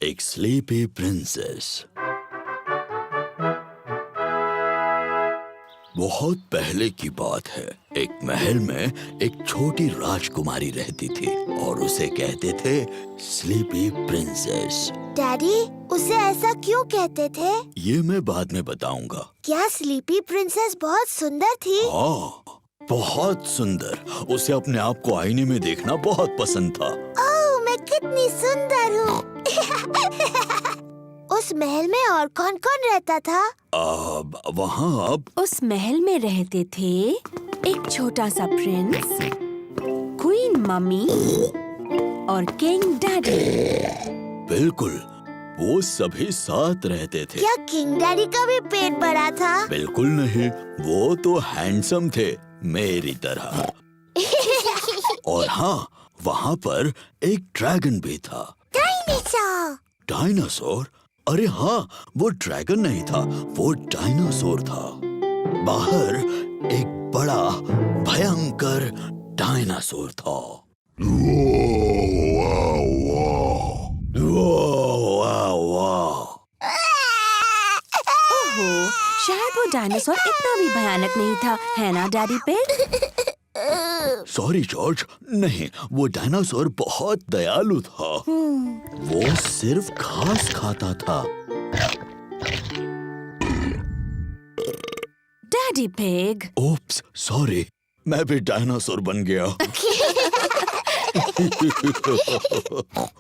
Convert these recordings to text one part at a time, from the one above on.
एक sleepy princess. बहुत पहले की बात है। एक महल में एक छोटी राजकुमारी रहती थी और उसे कहते थे स्लीपी प्रिंसेस। डैडी, उसे ऐसा क्यों कहते थे? ये मैं बाद में बताऊंगा। क्या स्लीपी प्रिंसेस बहुत सुंदर थी? हाँ, बहुत सुंदर। उसे अपने आप को आईने में देखना बहुत पसंद था। ओह, मैं कितनी सुंदर हूँ। उस महल में और कौन-कौन रहता था? वहाँ उस महल में रहते थे एक छोटा सा प्रिंस, क्वीन मम्मी और किंग डैडी। बिल्कुल, वो सभी साथ रहते थे। क्या किंग डैडी का भी पेट बड़ा था? बिल्कुल नहीं, वो तो हैंडसम थे मेरी तरह। और हाँ, वहाँ पर एक ड्रैगन भी था। डायनासोर। डायनासोर? अरे हाँ, वो ड्रैगन नहीं था, वो डायनासोर था। बाहर एक बड़ा भयंकर डायनासोर था। ओहो, शायद वो डायनासोर इतना भी भयानक नहीं था, है ना डैडी पिग? सॉरी जॉर्ज, नहीं, वो डायनासोर बहुत दयालु था। वो सिर्फ घास खाता था। Daddy pig. ओप्स, सॉरी, मैं भी डायनासोर बन गया।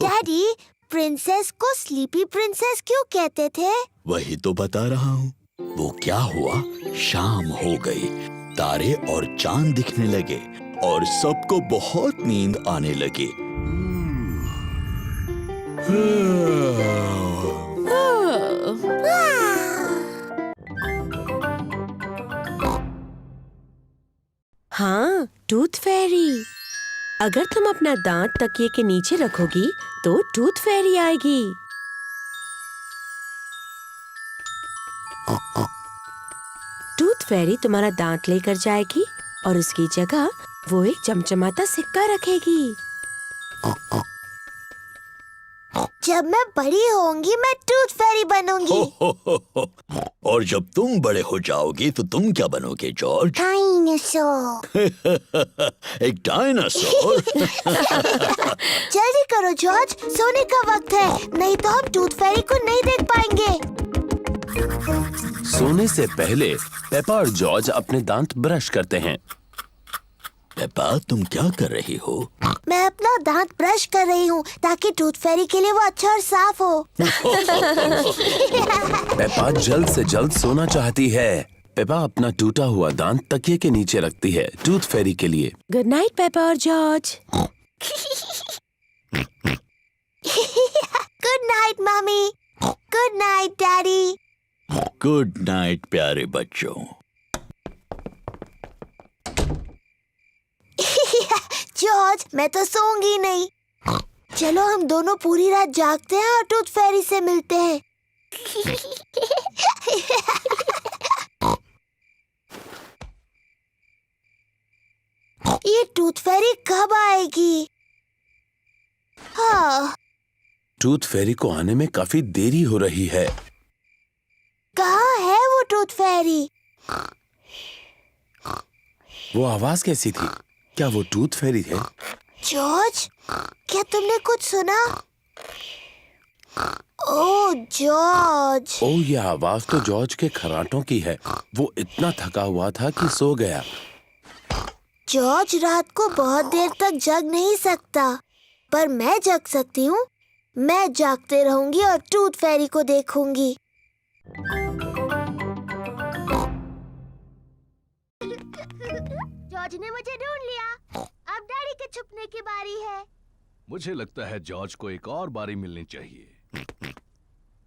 डैडी, प्रिंसेस को स्लीपी प्रिंसेस क्यों कहते थे? वही तो बता रहा हूँ। वो क्या हुआ, शाम हो गई, तारे और चांद दिखने लगे और सबको बहुत नींद आने लगी। हाँ, टूथ फेरी। अगर तुम अपना दांत तकिए के नीचे रखोगी तो टूथ फेरी आएगी। टूथ फेरी तुम्हारा दांत लेकर जाएगी और उसकी जगह वो एक चमचमाता सिक्का रखेगी। जब मैं बड़ी होंगी मैं टूथ फेरी बनूंगी। और जब तुम बड़े हो जाओगी तो तुम क्या बनोगे जॉर्ज? डायनासोर। एक डायनासोर? जल्दी करो जॉर्ज, सोने का वक्त है, नहीं तो हम टूथ फेरी को नहीं देख पाएंगे। सोने से पहले पेपा और जॉर्ज अपने दांत ब्रश करते हैं। पेपा, तुम क्या कर रही हो? मैं अपना दांत ब्रश कर रही हूँ ताकि टूथ फेरी के लिए वो अच्छा और साफ हो। पेपा जल्द से जल्द सोना चाहती है। पेपा अपना टूटा हुआ दांत तकिए के नीचे रखती है टूथ फेरी के लिए। गुड नाइट पेपा और George. Good night mummy. Good night daddy. Good night प्यारे बच्चों। जॉर्ज, मैं तो सोऊंगी नहीं। चलो हम दोनों पूरी रात जागते हैं और टूथ फेरी से मिलते हैं। ये टूथ फेरी कब आएगी? हाँ, टूथ फेरी को आने में काफी देरी हो रही है। कहाँ है वो टूथ फेरी? वो आवाज कैसी थी? क्या वो टूथ फेरी थे? जॉर्ज, क्या तुमने कुछ सुना? ओह जॉर्ज। ओह, ये आवाज तो जॉर्ज के खर्राटों की है। वो इतना थका हुआ था कि सो गया। जॉर्ज रात को बहुत देर तक जग नहीं सकता, पर मैं जग सकती हूँ। मैं जागते रहूंगी और टूथ फेरी को देखूंगी। जॉर्ज ने मुझे ढूंढ लिया। अब डैडी के छुपने की बारी है। मुझे लगता है जॉर्ज को एक और बारी मिलनी चाहिए।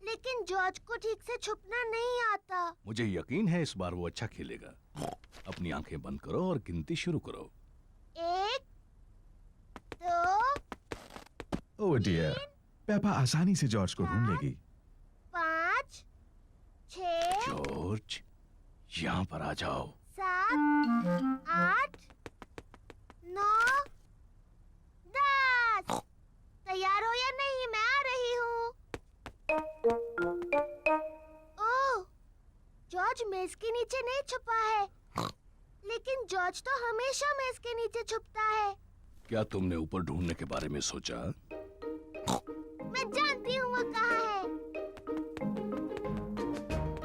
लेकिन जॉर्ज को ठीक से छुपना नहीं आता। मुझे यकीन है इस बार वो अच्छा खेलेगा। अपनी आंखें बंद करो और गिनती शुरू करो। 1, 2, ओह डियर, पेपा आसानी से जॉर्ज को ढूंढ लेगी। 5, 6, जॉर्ज, यहाँ पर आ जाओ। 7, 8, 9, मेज के नीचे नहीं छुपा है, लेकिन जॉर्ज तो हमेशा मेज के नीचे छुपता है। क्या तुमने ऊपर ढूंढने के बारे में सोचा? मैं जानती हूँ वो कहाँ है।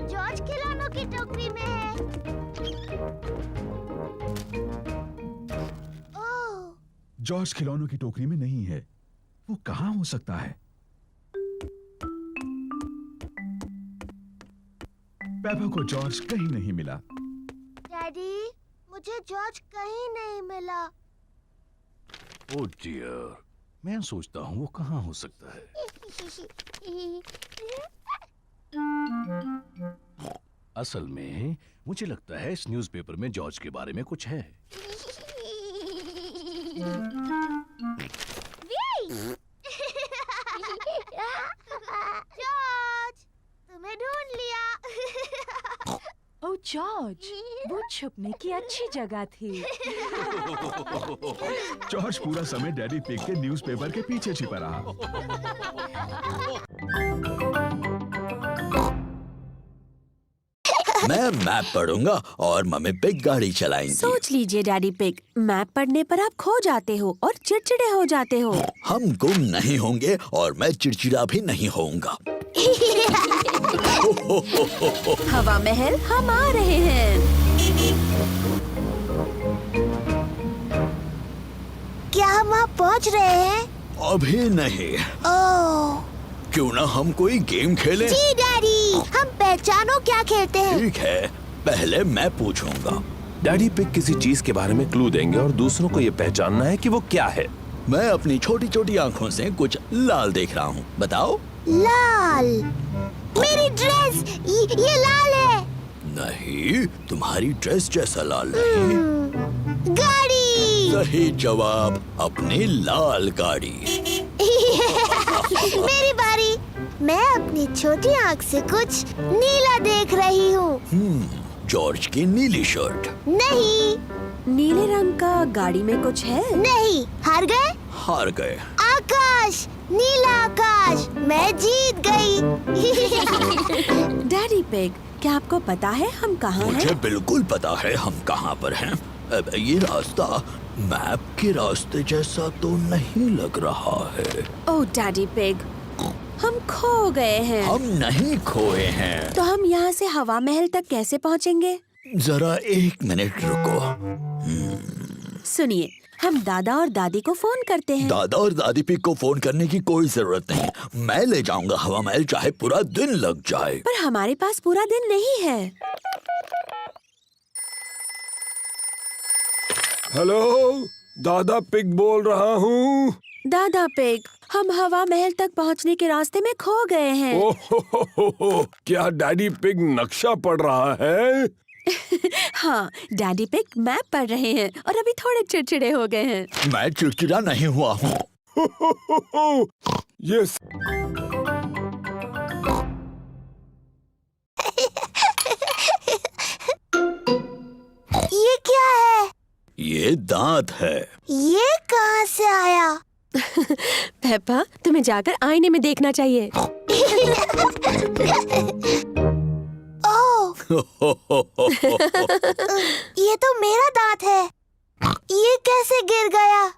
जॉर्ज खिलौनों की टोकरी में है। ओह, जॉर्ज खिलौनों की टोकरी में नहीं है। वो कहाँ हो सकता है? पेपा को जॉर्ज कहीं नहीं मिला। डैडी, मुझे जॉर्ज कहीं नहीं मिला। ओह डियर, मैं सोचता हूँ वो कहाँ हो सकता है। असल में मुझे लगता है इस न्यूज़पेपर में जॉर्ज के बारे में कुछ है। जॉर्ज, तुम्हें ढूंढ लिया। ओह जॉर्ज, वो छुपने की अच्छी जगह थी। जॉर्ज पूरा समय डैडी पिग के न्यूज़पेपर के पीछे छिपा रहा। मैं मैप पढ़ूंगा और मम्मी पिग गाड़ी चलाएंगी। सोच लीजिए डैडी पिग, मैप पढ़ने पर आप खो जाते हो और चिड़चिड़े हो जाते हो। हम गुम नहीं होंगे और मैं चिड़चिड़ा भी नहीं होऊंगा। हवा महल हम आ रहे हैं। क्या हम वहाँ पहुँच रहे हैं? अभी नहीं। ओह, क्यों ना हम कोई गेम खेलें? जी डैडी, हम पहचानो क्या खेलते हैं। ठीक है, पहले मैं पूछूंगा। डैडी पिग किसी चीज के बारे में क्लू देंगे और दूसरों को ये पहचानना है कि वो क्या है। मैं अपनी छोटी छोटी आँखों से कुछ लाल देख रहा हूँ, बताओ। लाल, मेरी ड्रेस, ये लाल है। नहीं, तुम्हारी ड्रेस जैसा लाल नहीं। गाड़ी। सही जवाब, अपनी लाल गाड़ी। मेरी बारी। मैं अपनी छोटी आँख से कुछ नीला देख रही हूँ। जॉर्ज की नीली शर्ट। नहीं, नीले रंग का गाड़ी में कुछ है। नहीं, हार गए। हार गए। आकाश, नीला आकाश, मैं जीत गई। डैडी पिग, क्या आपको पता है हम कहाँ हैं? मुझे बिल्कुल पता है हम कहाँ पर हैं। अब ये रास्ता मैप के रास्ते जैसा तो नहीं लग रहा है। ओह डैडी पिग, हम खो गए हैं। हम नहीं खोए हैं। तो हम यहाँ से हवा महल तक कैसे पहुँचेंगे? जरा 1 मिनट रुको। सुनिए, हम दादा और दादी को फोन करते हैं। दादा और दादी पिग को फोन करने की कोई जरूरत नहीं। मैं ले जाऊंगा हवा महल, चाहे पूरा दिन लग जाए। पर हमारे पास पूरा दिन नहीं है। हेलो, दादा पिग बोल रहा हूँ। दादा पिग, हम हवा महल तक पहुँचने के रास्ते में खो गए हैं। ओह, क्या डैडी पिग नक्शा पढ़ रहा है? हाँ, डैडी पिग मैप पढ़ रहे हैं और अभी थोड़े चिड़चिड़े हो गए हैं। मैं चिड़चिड़ा नहीं हुआ हूँ। यस। ये क्या है? ये दांत है। ये कहाँ से आया? पेप्पा, तुम्हें जाकर आईने में देखना चाहिए। ओह, ये तो मेरा दांत है। ये कैसे गिर गया?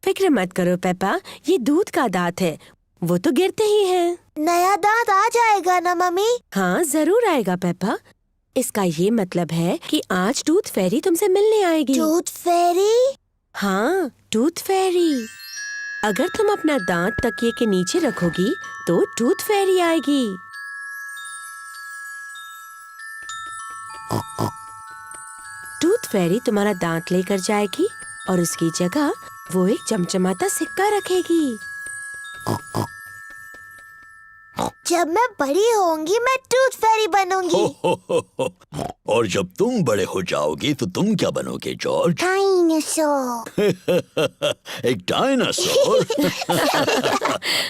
फिक्र मत करो पेप्पा, ये दूध का दांत है, वो तो गिरते ही हैं। नया दांत आ जाएगा ना मम्मी? हाँ जरूर आएगा पेप्पा। इसका ये मतलब है कि आज टूथ फेरी तुमसे मिलने आएगी। टूथ फेरी? हाँ, टूथ फेरी। अगर तुम अपना दांत तकिए के नीचे रखोगी तो टूथ फेरी आएगी। टूथ फेरी तुम्हारा दांत लेकर जाएगी और उसकी जगह वो एक चमचमाता सिक्का रखेगी। जब मैं बड़ी होंगी मैं टूथ फेरी बनूंगी। और जब तुम बड़े हो जाओगी तो तुम क्या बनोगे जॉर्ज? डायनासोर। एक डायनासोर।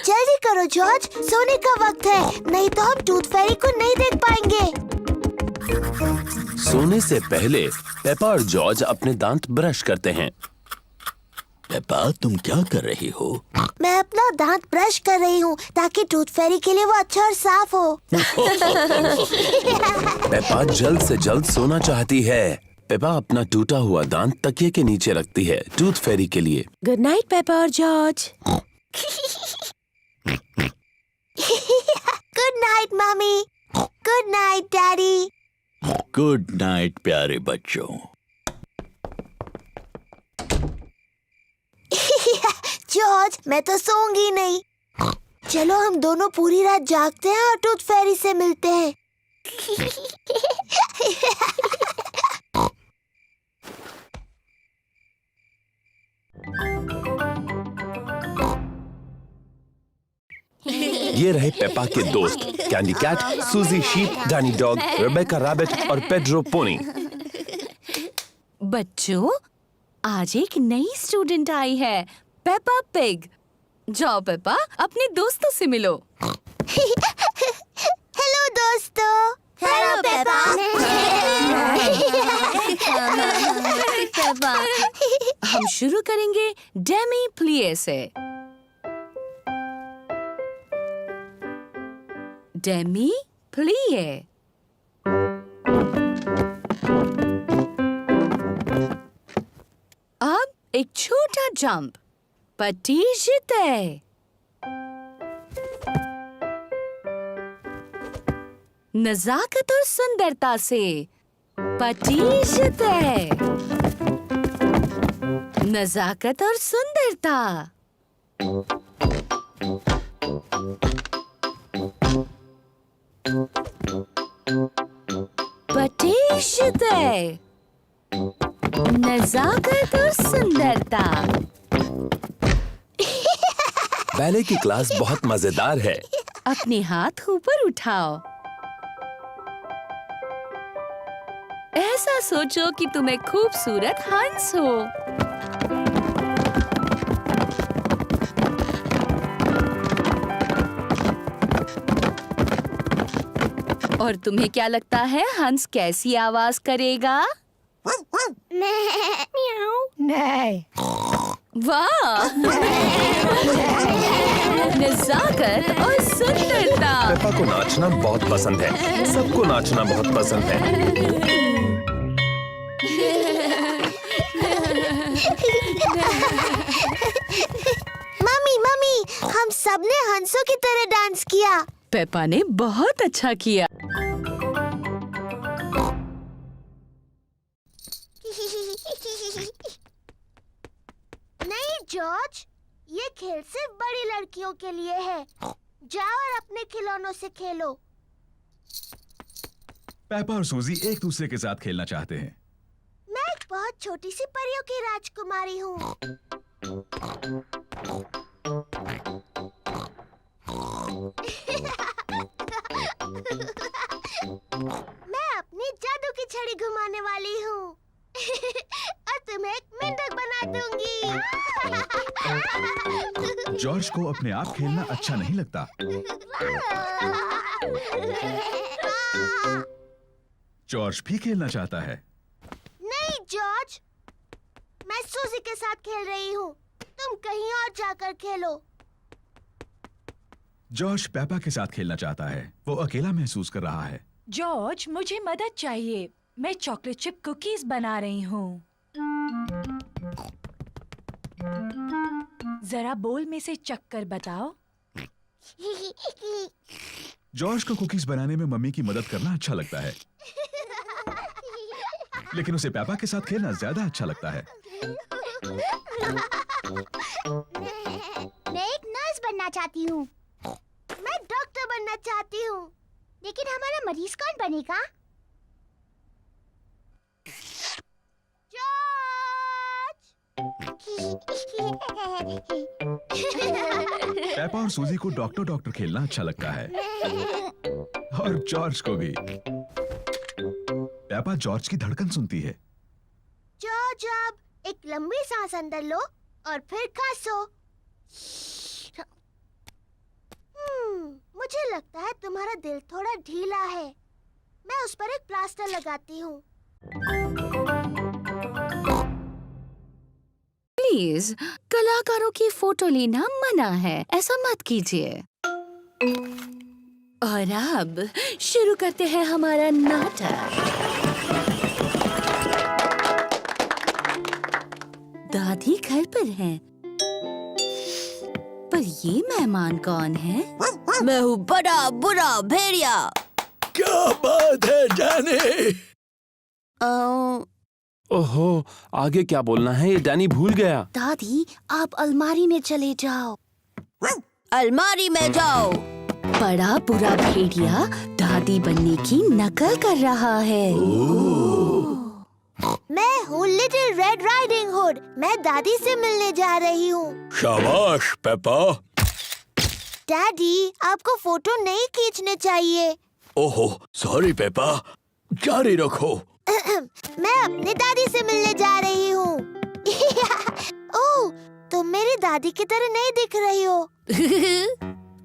जल्दी करो जॉर्ज, सोने का वक्त है, नहीं तो हम टूथ फेरी को नहीं देख पाएंगे। सोने से पहले पेपा और जॉर्ज अपने दांत ब्रश करते हैं। पेपा, तुम क्या कर रही हो? मैं अपना दांत ब्रश कर रही हूँ ताकि टूथ फेरी के लिए वो अच्छा और साफ हो। पेपा जल्द से जल्द सोना चाहती है। पेपा अपना टूटा हुआ दांत तकिए के नीचे रखती है टूथ फेरी के लिए। गुड नाइट पेपा और George. Good night mummy. Good night daddy. Good night प्यारे बच्चों। जॉर्ज, मैं तो सोऊंगी नहीं। चलो हम दोनों पूरी रात जागते हैं और टूथ फेरी से मिलते हैं। ये रहे पेपा के दोस्त Candy Cat, Suzy Sheep, Danny Dog, Rebecca Rabbit और पेड्रो पोनी। बच्चों, आज एक नई स्टूडेंट आई है, पेपा पिग। जाओ पेपा, अपने दोस्तों से मिलो। हेलो दोस्तों। Hello Peppa. हम शुरू करेंगे डेमी प्लिए से। डेमी प्लिए। अब एक छोटा जंप। पटीजते। नजाकत और सुंदरता से। पटीजते। नजाकत और सुंदरता। पटीजते। नजाकत और सुंदरता। बैले की क्लास बहुत मजेदार है। अपने हाथ ऊपर उठाओ। ऐसा सोचो कि तुम एक खूबसूरत हंस हो। और तुम्हें क्या लगता है हंस कैसी आवाज करेगा? नहीं। वाह! नजाकत और सुंदरता। पेपा को नाचना बहुत पसंद है। सबको नाचना बहुत पसंद है। मम्मी मम्मी, हम सबने हंसों की तरह डांस किया। पेपा ने बहुत अच्छा किया। नहीं जॉर्ज, ये खेल सिर्फ बड़ी लड़कियों के लिए है। जाओ और अपने खिलौनों से खेलो। पेपा और सूजी एक दूसरे के साथ खेलना चाहते हैं। मैं एक बहुत छोटी सी परियों की राजकुमारी हूँ। मैं अपनी जादू की छड़ी घुमाने वाली हूँ और तुम्हें एक मेंढक बना दूंगी। जॉर्ज को अपने आप खेलना अच्छा नहीं लगता। जॉर्ज भी खेलना चाहता है। नहीं जॉर्ज, मैं सूजी के साथ खेल रही हूँ। तुम कहीं और जाकर खेलो। जॉर्ज पेपा के साथ खेलना चाहता है। वो अकेला महसूस कर रहा है। जॉर्ज, मुझे मदद चाहिए। मैं चॉकलेट चिप कुकीज बना रही हूँ। जरा बोल में से चक्कर बताओ। जॉर्ज को कुकीज बनाने में मम्मी की मदद करना अच्छा लगता है, लेकिन उसे पेपा के साथ खेलना ज्यादा अच्छा लगता है। मैं एक नर्स बनना चाहती हूँ। मैं डॉक्टर बनना चाहती हूँ। लेकिन हमारा मरीज कौन बनेगा? पेपा और सूजी को डॉक्टर डॉक्टर खेलना अच्छा लगता है, और जॉर्ज को भी। पेपा जॉर्ज की धड़कन सुनती है। जॉर्ज, अब एक लंबी सांस अंदर लो और फिर खांसो। मुझे लगता है तुम्हारा दिल थोड़ा ढीला है। मैं उस पर एक प्लास्टर लगाती हूँ। प्लीज, कलाकारों की फोटो लेना मना है, ऐसा मत कीजिए। और अब शुरू करते हैं हमारा नाटक। दादी घर पर हैं, पर ये मेहमान कौन है? मैं हूँ बड़ा बुरा भेड़िया। क्या बात है डैनी? ओहो, आगे क्या बोलना है ये डैनी भूल गया। दादी, आप अलमारी में चले जाओ। अलमारी में जाओ। बड़ा बुरा भेड़िया दादी बनने की नकल कर रहा है। मैं हूँ लिटिल रेड राइडिंग हुड। मैं दादी से मिलने जा रही हूँ। शाबाश पेपा। डैडी, आपको फोटो नहीं खींचने चाहिए। ओहो सॉरी पेपा, जारी रखो। मैं अपनी दादी से मिलने जा रही हूँ। ओह, तुम मेरी दादी की तरह नहीं दिख रही हो।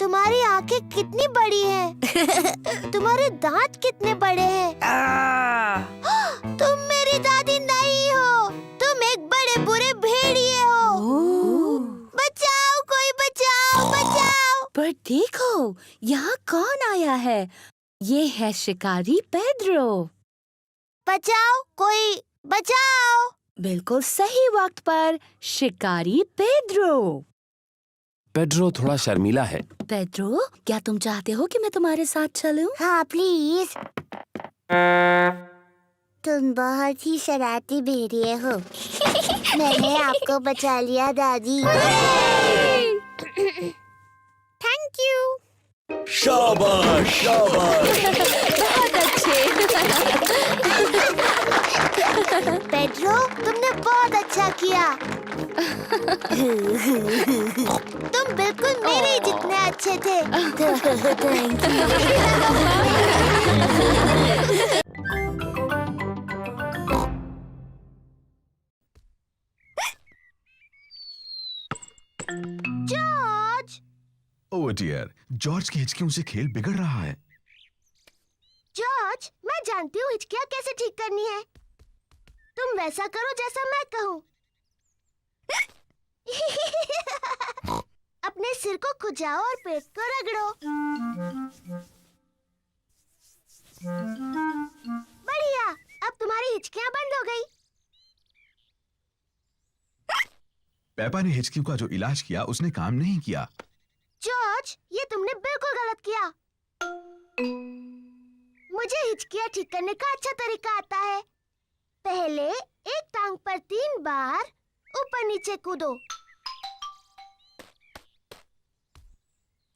तुम्हारी आंखें कितनी बड़ी हैं। तुम्हारे दांत कितने बड़े हैं। तुम मेरी दादी नहीं हो, तुम एक बड़े बुरे भेड़िए हो। बचाओ, कोई बचाओ, बचाओ। पर देखो, यहाँ कौन आया है? ये है शिकारी पेड्रो। बचाओ, कोई बचाओ। बिल्कुल सही वक्त पर शिकारी पेड्रो। पेड्रो थोड़ा शर्मीला है। पेड्रो, क्या तुम चाहते हो कि मैं तुम्हारे साथ चलूं? हाँ प्लीज। तुम बहुत ही शरारती भेड़िए हो। मैंने आपको बचा लिया दादी। Thank you. शाबाश शाबाश। बहुत अच्छे। पेड्रो, तुमने बहुत अच्छा किया। तुम बिल्कुल मेरे ही जितने अच्छे थे। Thank you. George, oh dear, George की हिचकियों से खेल बिगड़ रहा है। जॉर्ज, मैं जानती हूँ हिचकियाँ कैसे ठीक करनी है। तुम वैसा करो जैसा मैं कहूँ। अपने सिर को खुजाओ और पेट को रगड़ो। बढ़िया, अब तुम्हारी हिचकियाँ बंद हो गई। पेपा ने हिचकियों का जो इलाज किया उसने काम नहीं किया। जॉर्ज, ये तुमने बिल्कुल गलत किया। मुझे हिचकियाँ ठीक करने का अच्छा तरीका आता है। पहले एक टांग पर 3 बार ऊपर नीचे कूदो।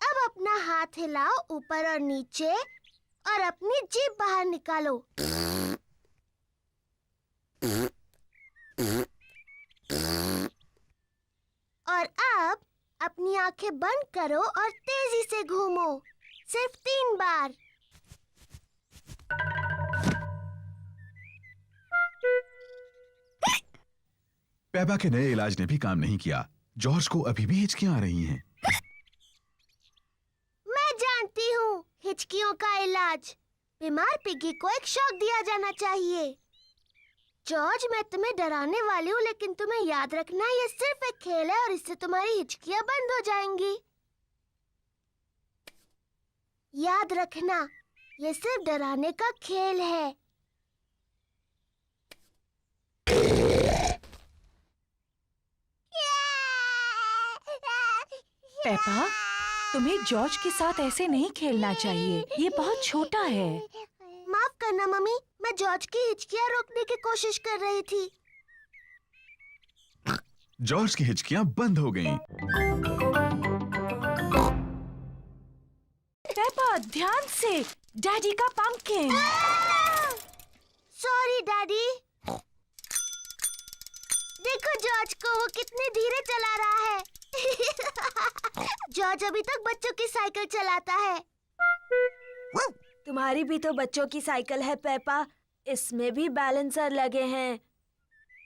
अब अपना हाथ हिलाओ ऊपर और नीचे और अपनी जीभ बाहर निकालो। और अब अपनी आंखें बंद करो और तेजी से घूमो। सिर्फ 3 बार। पेपा के नए इलाज ने भी काम नहीं किया। जॉर्ज को अभी भी हिचकियां आ रही हैं। मैं जानती हूँ हिचकियों का इलाज। बीमार पिग्गी को एक शॉक दिया जाना चाहिए। जॉर्ज, मैं तुम्हें डराने वाली हूँ, लेकिन तुम्हें याद रखना ये सिर्फ एक खेल है और इससे तुम्हारी हिचकियाँ बंद हो जाएंगी। याद रखना, ये सिर्फ डराने का खेल है। पेपा, तुम्हें जॉर्ज के साथ ऐसे नहीं खेलना चाहिए। ये बहुत छोटा है। माफ करना मम्मी, मैं जॉर्ज की हिचकियाँ रोकने की कोशिश कर रही थी। जॉर्ज की हिचकियां बंद हो गईं। पेपा, ध्यान से। डैडी का पंपकिन। Sorry daddy. देखो जॉर्ज को, वो कितने धीरे चला रहा है। जॉर्ज अभी तक बच्चों की साइकिल चलाता है। तुम्हारी भी तो बच्चों की साइकिल है पेपा, इसमें भी बैलेंसर लगे हैं।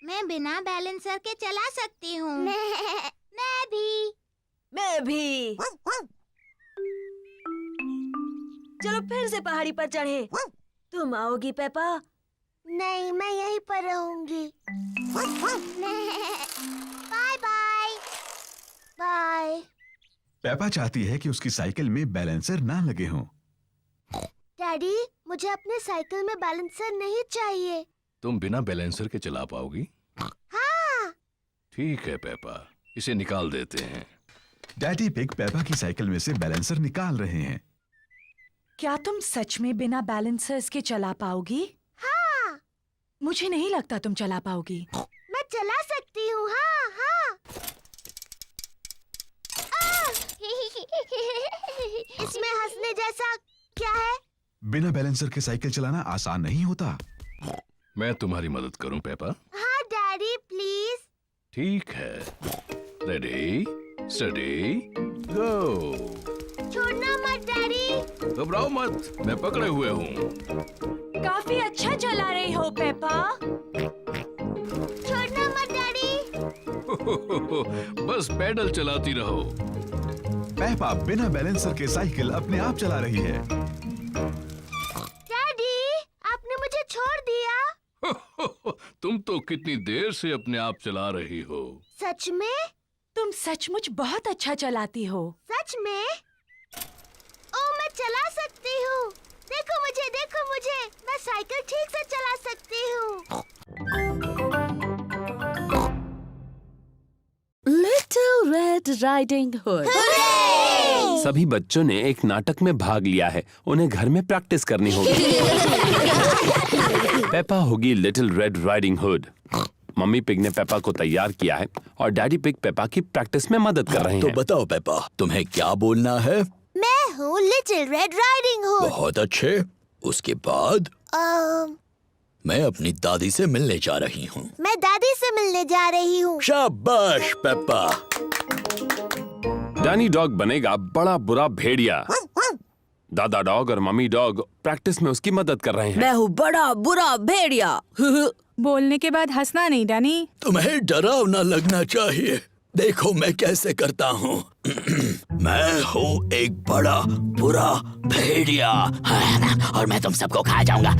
मैं बिना बैलेंसर के चला सकती हूँ। मैं भी। चलो फिर से पहाड़ी पर चढ़े। तुम आओगी पेपा? नहीं, मैं यहीं पर रहूंगी। बाय पेपा चाहती है कि उसकी साइकिल में बैलेंसर ना लगे हों। डैडी, मुझे अपने साइकिल में बैलेंसर नहीं चाहिए। तुम बिना बैलेंसर के चला पाओगी? हाँ। ठीक है पेपा, इसे निकाल देते हैं। डैडी पिग पेपा की साइकिल में से बैलेंसर निकाल रहे हैं। क्या तुम सच में बिना बैलेंसर्स के चला पाओगी? हाँ। मुझे नहीं लगता तुम चला पाओगी। मैं चला सकती हूँ। हाँ हाँ। इसमें हंसने जैसा क्या है? बिना बैलेंसर के साइकिल चलाना आसान नहीं होता। मैं तुम्हारी मदद करूं पेपा? हाँ डैडी, प्लीज। ठीक है, रेडी स्टडी गो। छोड़ना मत डैडी। घबराओ मत, मैं पकड़े हुए हूँ। काफी अच्छा चला रही हो पेपा। छोड़ना मत डैडी। बस पैडल चलाती रहो। पेपा बिना बैलेंसर के साइकिल अपने आप चला रही है। डैडी, आपने मुझे छोड़ दिया। तुम तो कितनी देर से अपने आप चला रही हो। सच में? तुम सचमुच बहुत अच्छा चलाती हो। सच में? ओ, मैं चला सकती हूँ। देखो मुझे, मैं साइकिल ठीक से चला सकती हूँ। Little red riding hood. सभी बच्चों ने एक नाटक में भाग लिया है, उन्हें घर में प्रैक्टिस करनी होगी। पेपा होगी little red riding hood. Mummy pig ने पेपा को तैयार किया है और डैडी पिग पेपा की प्रैक्टिस में मदद कर रहे तो हैं। बताओ पेपा, तुम्हें क्या बोलना है? मैं हूँ लिटिल रेड राइडिंग हुड। बहुत अच्छे। उसके बाद मैं अपनी दादी से मिलने जा रही हूँ। मैं दादी से मिलने जा रही हूँ। शाबाश पेपा। डैनी डॉग बनेगा बड़ा बुरा भेड़िया। दादा डॉग और मम्मी डॉग प्रैक्टिस में उसकी मदद कर रहे हैं। मैं हूँ बड़ा बुरा भेड़िया। बोलने के बाद हंसना नहीं डैनी। तुम्हें डरावना लगना चाहिए। देखो मैं कैसे करता हूँ। मैं हूँ एक बड़ा बुरा भेड़िया और मैं तुम सबको खा जाऊंगा।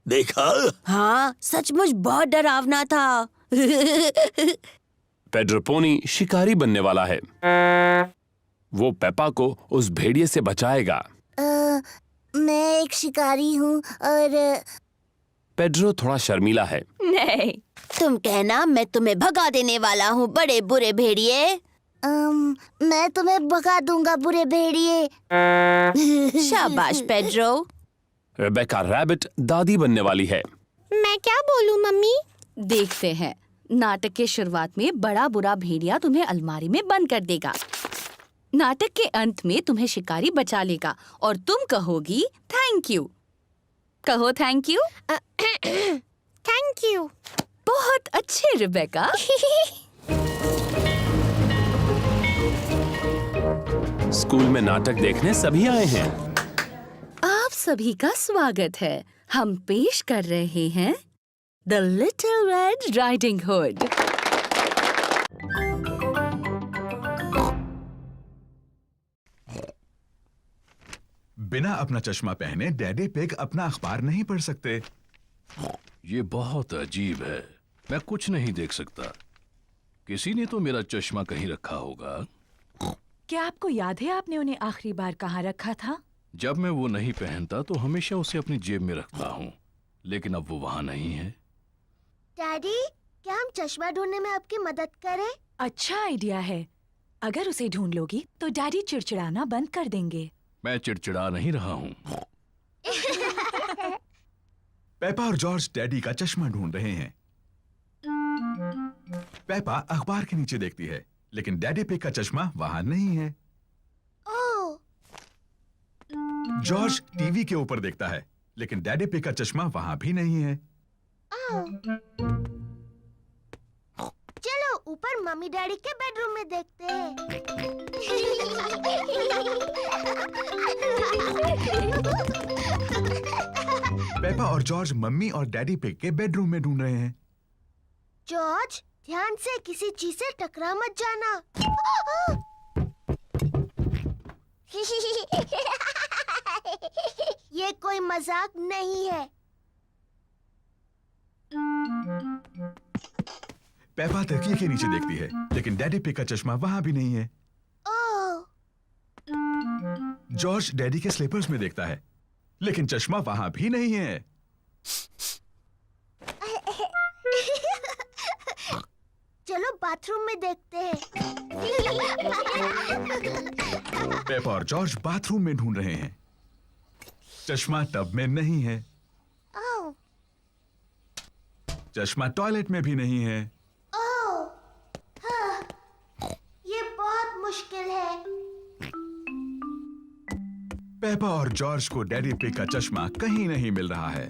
देखा? हाँ, सचमुच बहुत डरावना था। पेड्रो पोनी शिकारी बनने वाला है। वो पेपा को उस भेड़िए से बचाएगा। मैं एक शिकारी हूँ और पेड्रो थोड़ा शर्मीला है। नहीं, तुम कहना मैं तुम्हें भगा देने वाला हूँ बड़े बुरे भेड़िए। मैं तुम्हें भगा दूंगा बुरे भेड़िए। शाबाश पेड्रो। रेबेका रैबिट दादी बनने वाली है। मैं क्या बोलूँ मम्मी? देखते हैं। नाटक के शुरुआत में बड़ा बुरा भेड़िया तुम्हें अलमारी में बंद कर देगा। नाटक के अंत में तुम्हें शिकारी बचा लेगा और तुम कहोगी थैंक यू। कहो थैंक यू। Thank you. बहुत अच्छे रेबेका। स्कूल में नाटक देखने सभी आए हैं। आप सभी का स्वागत है। हम पेश कर रहे हैं the little red riding hood. बिना अपना चश्मा पहने डैडी पिग अपना अखबार नहीं पढ़ सकते। ये बहुत अजीब है, मैं कुछ नहीं देख सकता। किसी ने तो मेरा चश्मा कहीं रखा होगा। क्या आपको याद है आपने उन्हें आखिरी बार कहाँ रखा था? जब मैं वो नहीं पहनता तो हमेशा उसे अपनी जेब में रखता हूँ, लेकिन अब वो वहाँ नहीं है। डैडी, क्या हम चश्मा ढूंढने में आपकी मदद करें? अच्छा आइडिया है। अगर उसे ढूंढ लोगी तो डैडी चिड़चिड़ाना बंद कर देंगे। मैं चिड़चिड़ा नहीं रहा हूँ। पेपा और जॉर्ज डैडी का चश्मा ढूंढ रहे हैं। पेपा अखबार के नीचे देखती है, लेकिन डैडी पिग का चश्मा वहां नहीं है। ओह, जॉर्ज टीवी के ऊपर देखता है, लेकिन डैडी पिग का चश्मा वहां भी नहीं है। चलो ऊपर मम्मी डैडी के बेडरूम में देखते हैं। पेपा और जॉर्ज मम्मी और डैडी पिग के बेडरूम में ढूंढ रहे हैं। जॉर्ज, ध्यान से किसी चीज से टकरा मत जाना। ये कोई मजाक नहीं है। पेपा तकिए के नीचे देखती है, लेकिन डैडी पिग का चश्मा वहां भी नहीं है। ओह, जॉर्ज डैडी के स्लीपर्स में देखता है, लेकिन चश्मा वहां भी नहीं है। चलो बाथरूम में देखते हैं। पेपा और जॉर्ज बाथरूम में ढूंढ रहे हैं। चश्मा टब में नहीं है, ओह, चश्मा टॉयलेट में भी नहीं है। ओह, हाँ, ये बहुत मुश्किल है। पेपा और जॉर्ज को डैडी पिग का चश्मा कहीं नहीं मिल रहा है।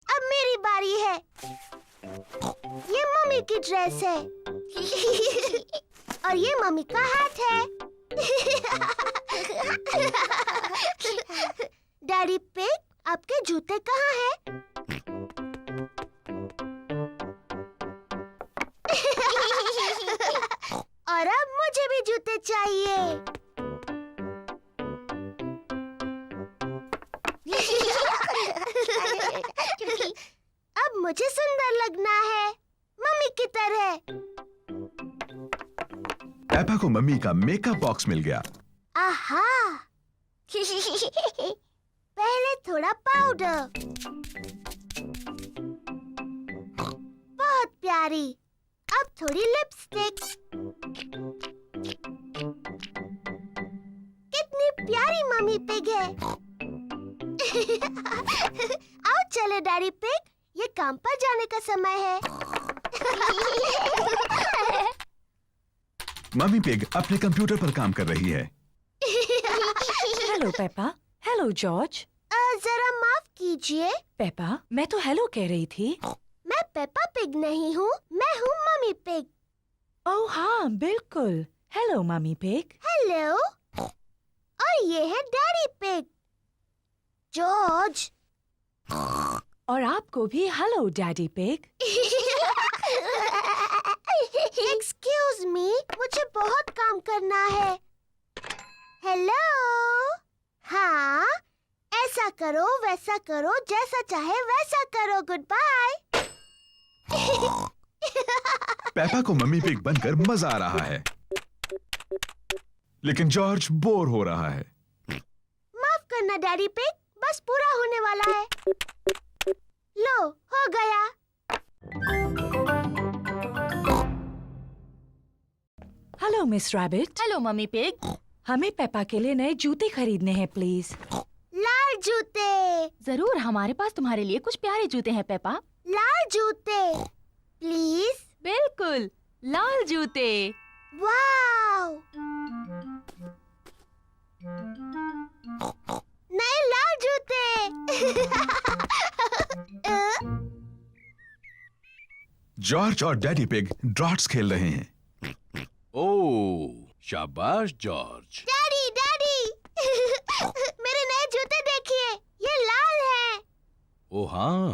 अब मेरी बारी है। ये मम्मी की ड्रेस है और ये मम्मी का हाथ है। डैडी पिग, आपके जूते कहाँ हैं? और अब मुझे भी जूते चाहिए। अब मुझे सुंदर लगना है, मम्मी की तरह। पेपा को मम्मी का मेकअप बॉक्स मिल गया। आहा! पहले थोड़ा पाउडर। बहुत प्यारी। अब थोड़ी लिपस्टिक। कितनी प्यारी मम्मी पिग है। आओ चले डैडी पिग, ये काम पर जाने का समय है। मम्मी पिग अपने कंप्यूटर पर काम कर रही है। Hello Peppa. Hello George. जरा माफ कीजिए, पेपा, मैं तो हेलो कह रही थी। मैं पेपा पिग नहीं हूँ, मैं हूँ मम्मी पिग। ओह हाँ, बिल्कुल। Hello mummy pig. हेलो। और ये है डैडी पिग। जॉर्ज। और आपको भी hello daddy pig. Excuse me, मुझे बहुत काम करना है। हेलो। हाँ, ऐसा करो वैसा करो, जैसा चाहे वैसा करो। Goodbye. पेपा को मम्मी पिग बनकर मजा आ रहा है, लेकिन जॉर्ज बोर हो रहा है। माफ करना डैडी पिग, बस पूरा होने वाला है। लो, हो गया। Hello miss rabbit. Hello mummy pig. हमें पेपा के लिए नए जूते खरीदने हैं प्लीज। लाल जूते। जरूर, हमारे पास तुम्हारे लिए कुछ प्यारे जूते हैं पेपा। लाल जूते प्लीज। बिल्कुल, लाल जूते। वाव, नए लाल जूते। जॉर्ज और डैडी पिग ड्रॉट्स खेल रहे हैं। ओह, शाबाश जॉर्ज। डैडी डैडी मेरे नए जूते देखिए, ये लाल हैं। ओ हाँ,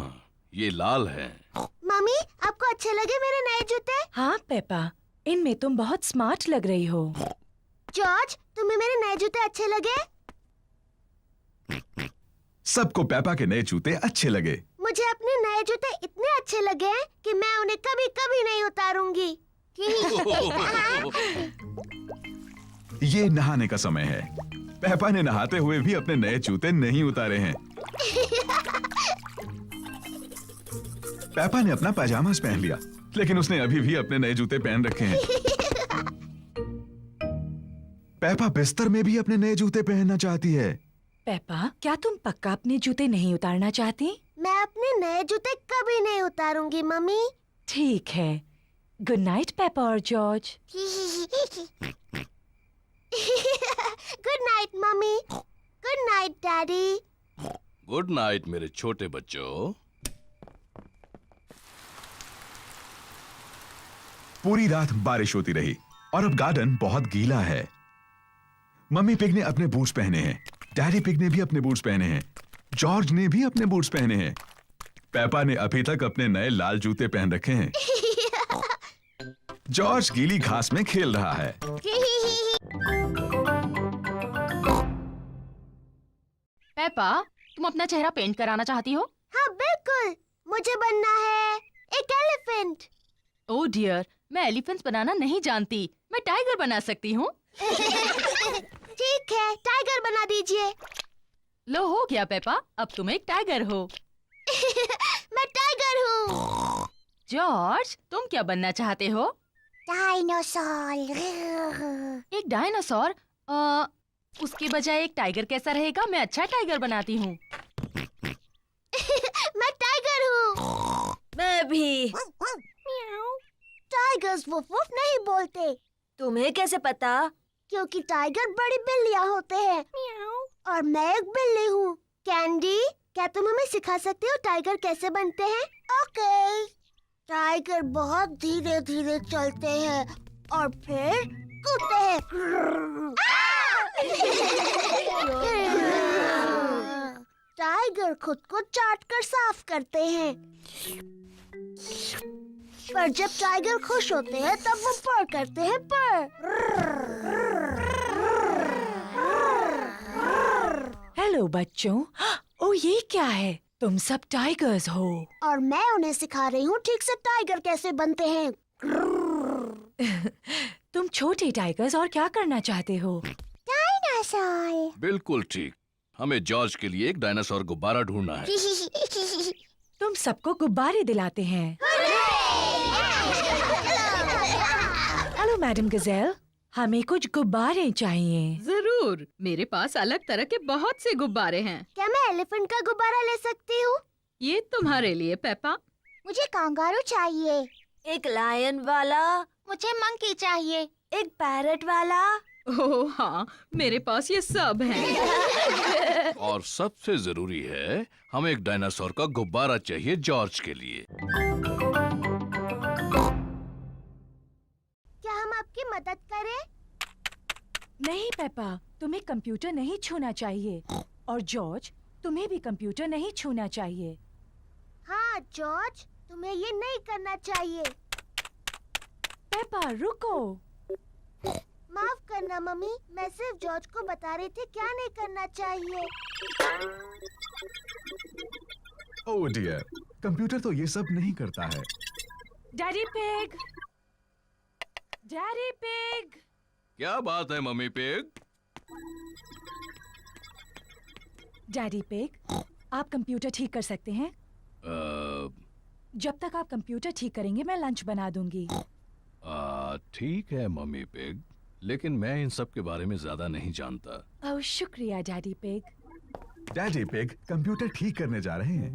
ये लाल है। मम्मी, आपको अच्छे लगे मेरे नए जूते? हाँ पेपा, इनमें तुम बहुत स्मार्ट लग रही हो। जॉर्ज, तुम्हें मेरे नए जूते अच्छे लगे? सबको पेपा के नए जूते अच्छे लगे। मुझे अपने नए जूते इतने अच्छे लगे हैं कि मैं उन्हें कभी कभी नहीं उतारूंगी। ये नहाने का समय है। पेपा ने नहाते हुए भी अपने नए जूते नहीं उतारे हैं। पेपा ने अपना पैजामास पहन लिया, लेकिन उसने अभी भी अपने नए जूते पहन रखे हैं। पेपा बिस्तर में भी अपने नए जूते पहनना चाहती है। पेपा, क्या तुम पक्का अपने जूते नहीं उतारना चाहती? मैं अपने नए जूते कभी नहीं उतारूंगी मम्मी। ठीक है। गुड नाइट पेपा और George. Good night mummy. Good night daddy. Good night मेरे छोटे बच्चों। पूरी रात बारिश होती रही और अब गार्डन बहुत गीला है। मम्मी पिग ने अपने बूट्स पहने हैं, डैडी पिग ने भी अपने बूट्स पहने हैं, जॉर्ज ने भी अपने बूट्स पहने हैं। पेपा ने अभी तक अपने नए लाल जूते पहन रखे हैं। जॉर्ज गीली घास में खेल रहा है। पेपा, तुम अपना चेहरा पेंट कराना चाहती हो? हाँ बिल्कुल, ओह डियर, मैं एलिफेंट्स बनाना नहीं जानती। मैं टाइगर बना सकती हूँ। ठीक है, टाइगर बना दीजिए। लो हो गया पेपा, अब तुम एक टाइगर हो। मैं टाइगर हूँ। जॉर्ज, तुम क्या बनना चाहते हो? डायनासोर। एक डायनासोर? उसके बजाय एक टाइगर कैसा रहेगा? मैं अच्छा टाइगर बनाती हूँ। मैं टाइगर हूँ। मैं भी। टाइगर्स वुफ वुफ नहीं बोलते। तुम्हें कैसे पता? क्योंकि टाइगर बड़ी बिल्लियाँ होते हैं और मैं एक बिल्ली हूँ। कैंडी, क्या तुम हमें सिखा सकते हो टाइगर कैसे बनते हैं? ओके। टाइगर बहुत धीरे धीरे चलते हैं और फिर कूदते हैं। टाइगर खुद को चाट कर साफ करते हैं। पर जब टाइगर खुश होते हैं तब वो पर करते हैं पर। हेलो बच्चों। ओ ये क्या है? तुम सब टाइगर्स हो। और मैं उन्हें सिखा रही हूँ ठीक से टाइगर कैसे बनते हैं। तुम छोटे टाइगर्स और क्या करना चाहते हो? डायनासोर। बिल्कुल ठीक। हमें जॉर्ज के लिए एक डायनासोर गुब्बारा ढूंढना है। तुम सबको गुब्बारे दिलाते हैं। हेलो मैडम गजेल, हमें कुछ गुब्बारे चाहिए। जरूर, मेरे पास अलग तरह के बहुत से गुब्बारे हैं। क्या मैं एलिफेंट का गुब्बारा ले सकती हूँ? ये तुम्हारे लिए पेपा। मुझे कांगारू चाहिए। एक लायन वाला। मुझे मंकी चाहिए। एक पैरट वाला। ओह हाँ, मेरे पास ये सब हैं। और सबसे जरूरी है, हमें एक डायनासोर का गुब्बारा चाहिए जॉर्ज के लिए। क्या हम आपकी मदद करें? नहीं पेपा, तुम्हें कंप्यूटर नहीं छूना चाहिए। और जॉर्ज, तुम्हें भी कंप्यूटर नहीं छूना चाहिए। हाँ जॉर्ज, तुम्हें ये नहीं करना चाहिए। पेपा रुको। माफ करना मम्मी, मैं सिर्फ जॉर्ज को बता रही थी क्या नहीं करना चाहिए। ओह डियर, कंप्यूटर तो ये सब नहीं करता है। Daddy pig, daddy pig. क्या बात है मम्मी पिग? डैडी पिग, आप कंप्यूटर ठीक कर सकते हैं? जब तक आप कंप्यूटर ठीक करेंगे मैं लंच बना दूंगी। ठीक है मम्मी पिग, लेकिन मैं इन सब के बारे में ज्यादा नहीं जानता। ओह शुक्रिया daddy pig. Daddy pig computer ठीक करने जा रहे हैं।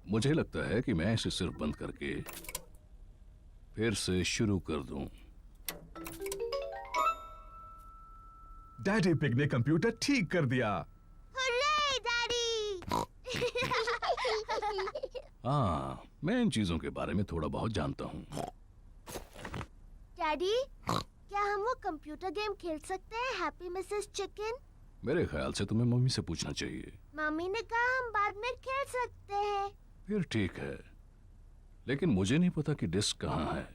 मुझे लगता है कि मैं इसे सिर्फ बंद करके फिर से शुरू कर दूं। डैडी पिग ने कंप्यूटर ठीक कर दिया। Hurray daddy. हाँ, मैं इन चीजों के बारे में थोड़ा बहुत जानता हूँ। डैडी, क्या हम वो कंप्यूटर गेम खेल सकते हैं, हैप्पी मिसेस चिकन? मेरे ख्याल से तुम्हें मम्मी से पूछना चाहिए। मम्मी ने कहा हम बाद में खेल सकते हैं। फिर ठीक है, लेकिन मुझे नहीं पता कि डिस्क कहाँ है।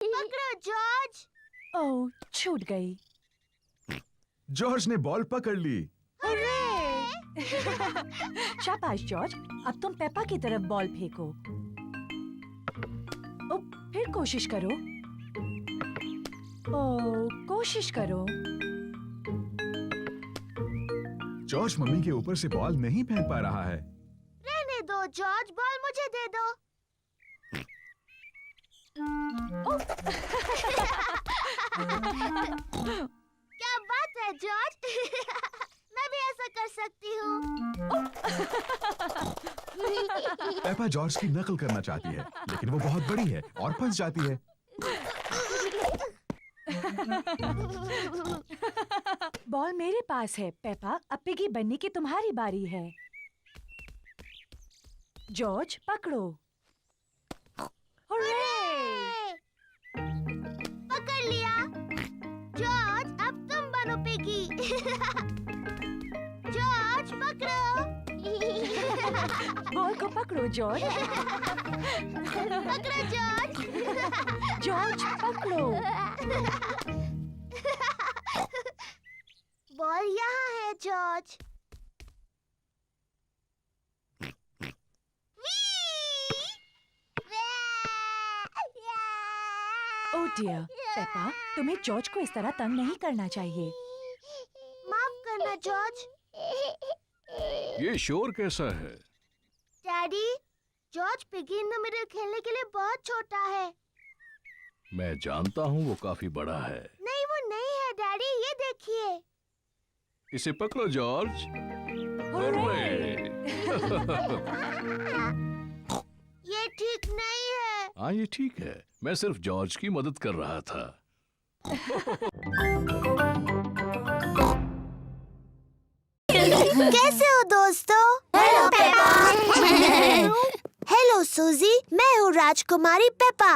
पकड़ो जॉर्ज। ओह छूट गई। जॉर्ज ने बॉल पकड़ ली। शाबाश जॉर्ज, अब तुम पेपा की तरफ बॉल फेंको। ओ, फिर कोशिश करो। ओ, कोशिश करो। जॉर्ज मम्मी के ऊपर से बॉल नहीं फेंक पा रहा है। रहने दो जॉर्ज, बॉल मुझे दे दो। क्या बात है जॉर्ज। मैं भी ऐसा कर सकती हूँ। पेपा जॉर्ज की नकल करना चाहती है, लेकिन वो बहुत बड़ी है और फंस जाती है। बॉल मेरे पास है पेपा। अब पिगी बनने की तुम्हारी बारी है। जॉर्ज पकड़ो। हुर्रे! पकड़ लिया। जॉर्ज अब तुम बनो पिगी। जॉर्ज पकड़ो। बॉल को पकड़ो जॉर्ज। पकड़ो जॉर्ज। जॉर्ज पकड़ो। बॉल यहाँ है जॉर्ज। ओह डियर, पेपा तुम्हें जॉर्ज को इस तरह तंग नहीं करना चाहिए। माफ करना जॉर्ज। ये शोर कैसा है? Daddy, George piggy in the middle खेलने के लिए बहुत छोटा है। मैं जानता हूँ वो काफी बड़ा है। नहीं वो नहीं है डैडी, ये देखिए। इसे पकड़ो जॉर्ज। हुर्रे! ये ठीक नहीं है। हाँ ये ठीक है, मैं सिर्फ जॉर्ज की मदद कर रहा था। कैसे हो दोस्तों? Hello Peppa. हेलो सूजी, मैं हूँ राजकुमारी पेपा।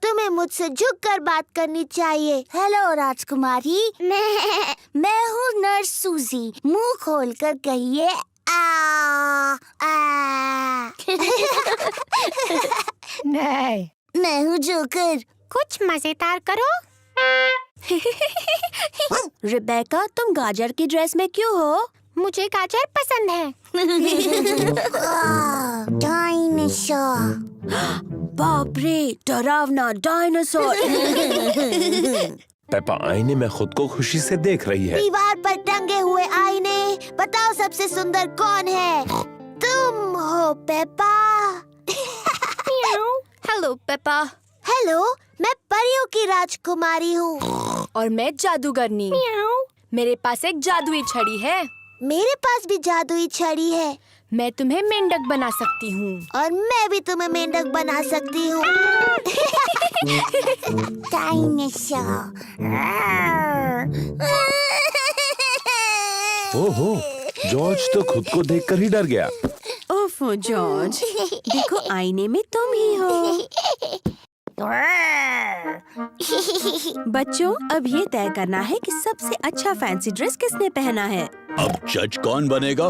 तुम्हें मुझसे झुककर बात करनी चाहिए। हेलो राजकुमारी। मैं हूँ नर्स सूजी। मुंह खोलकर कहिए आ आ। नहीं। मैं हूँ जोकर। कुछ मजेदार करो। रिबेका, तुम गाजर की ड्रेस में क्यों हो? मुझे गाजर पसंद है। डायनासोर। बाप रे, डरावना डायनासोर। पेपा आईने में खुद को खुशी से देख रही है। दीवार पर टंगे हुए आईने, बताओ सबसे सुंदर कौन है? तुम हो पेपा। Hello Peppa. हेलो, मैं परियों की राजकुमारी हूँ। और मैं जादूगरनी। मेरे पास एक जादुई छड़ी है। मेरे पास भी जादुई छड़ी है। मैं तुम्हें मेंढक बना सकती हूँ। और मैं भी तुम्हें मेंढक बना सकती हूँ। डायनासोर। ओहो, जॉर्ज तो खुद को देखकर ही डर गया। ओफो जॉर्ज, देखो आईने में तुम ही हो। बच्चों, अब ये तय करना है कि सबसे अच्छा फैंसी ड्रेस किसने पहना है। अब जज कौन बनेगा?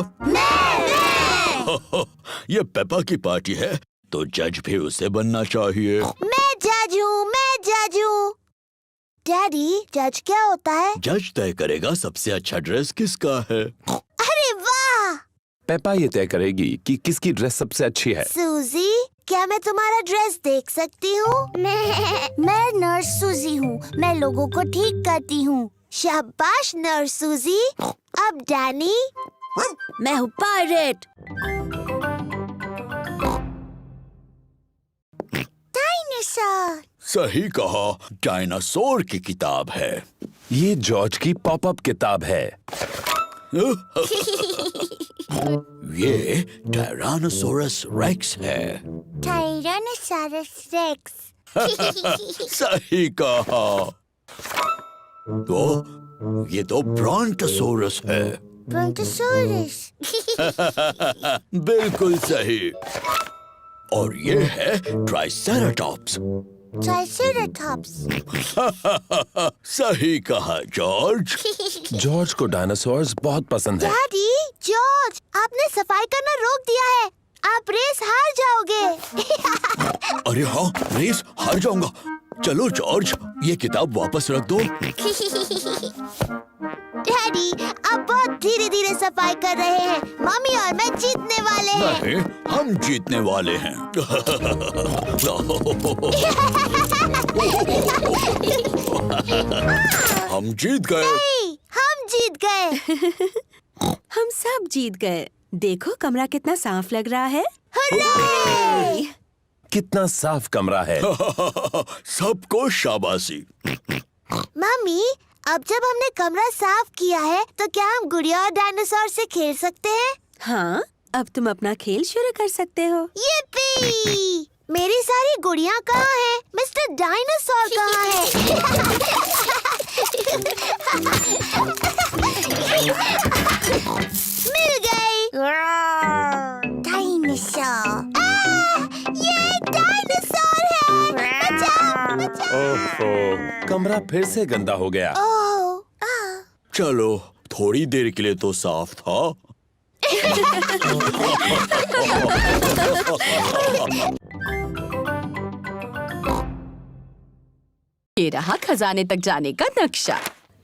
ये पेपा की पार्टी है, तो जज भी उसे बनना चाहिए। मैं जज हूँ, मैं जज हूँ। डैडी, जज क्या होता है? जज तय करेगा सबसे अच्छा ड्रेस किसका है। अरे वाह! पेपा ये तय करेगी कि किसकी ड्रेस सबसे अच्छी है। सूजी, क्या मैं तुम्हारा ड्रेस देख सकती हूँ? मैं नर्स सूजी हूँ। मैं लोगों को ठीक करती हूँ। शाबाश नर्स सूजी। अब डैनी। मैं हूँ पायरेट। डायनासोर। सही कहा, डायनासोर की किताब है। ये जॉर्ज की पॉपअप किताब है। ये टायरानोसोरस रेक्स है। Tyrannosaurus rex. सही कहा। तो ये तो ब्रॉन्टोसोरस है। ब्रॉन्टोसोरस। बिल्कुल सही। और ये है ट्राइसेराटॉप्स। ट्राइसेराटॉप्स। सही कहा जॉर्ज। जॉर्ज को डायनासोर्स बहुत पसंद है। डैडी, जॉर्ज, आपने सफाई करना रोक दिया है। आप रेस हार जाओगे। अरे हाँ, रेस हार जाऊंगा। चलो जॉर्ज, ये किताब वापस रख दो। डैडी, आप बहुत धीरे धीरे सफाई कर रहे हैं। मम्मी और मैं जीतने वाले हैं। नहीं, हम जीतने वाले हैं। हम जीत गए। नहीं, हम जीत गए। हम सब जीत गए। देखो कमरा कितना साफ लग रहा है। हुर्रे! कितना साफ कमरा है। सबको शाबाशी। मम्मी, अब जब हमने कमरा साफ किया है, तो क्या हम गुड़िया और डायनासोर से खेल सकते हैं? हाँ, अब तुम अपना खेल शुरू कर सकते हो। yippee! मेरी सारी गुड़िया कहाँ हैं? मिस्टर डायनासोर कहाँ है? कमरा फिर से गंदा हो गया। ओह, चलो, थोड़ी देर के लिए तो साफ था। ये रहा खजाने तक जाने का नक्शा।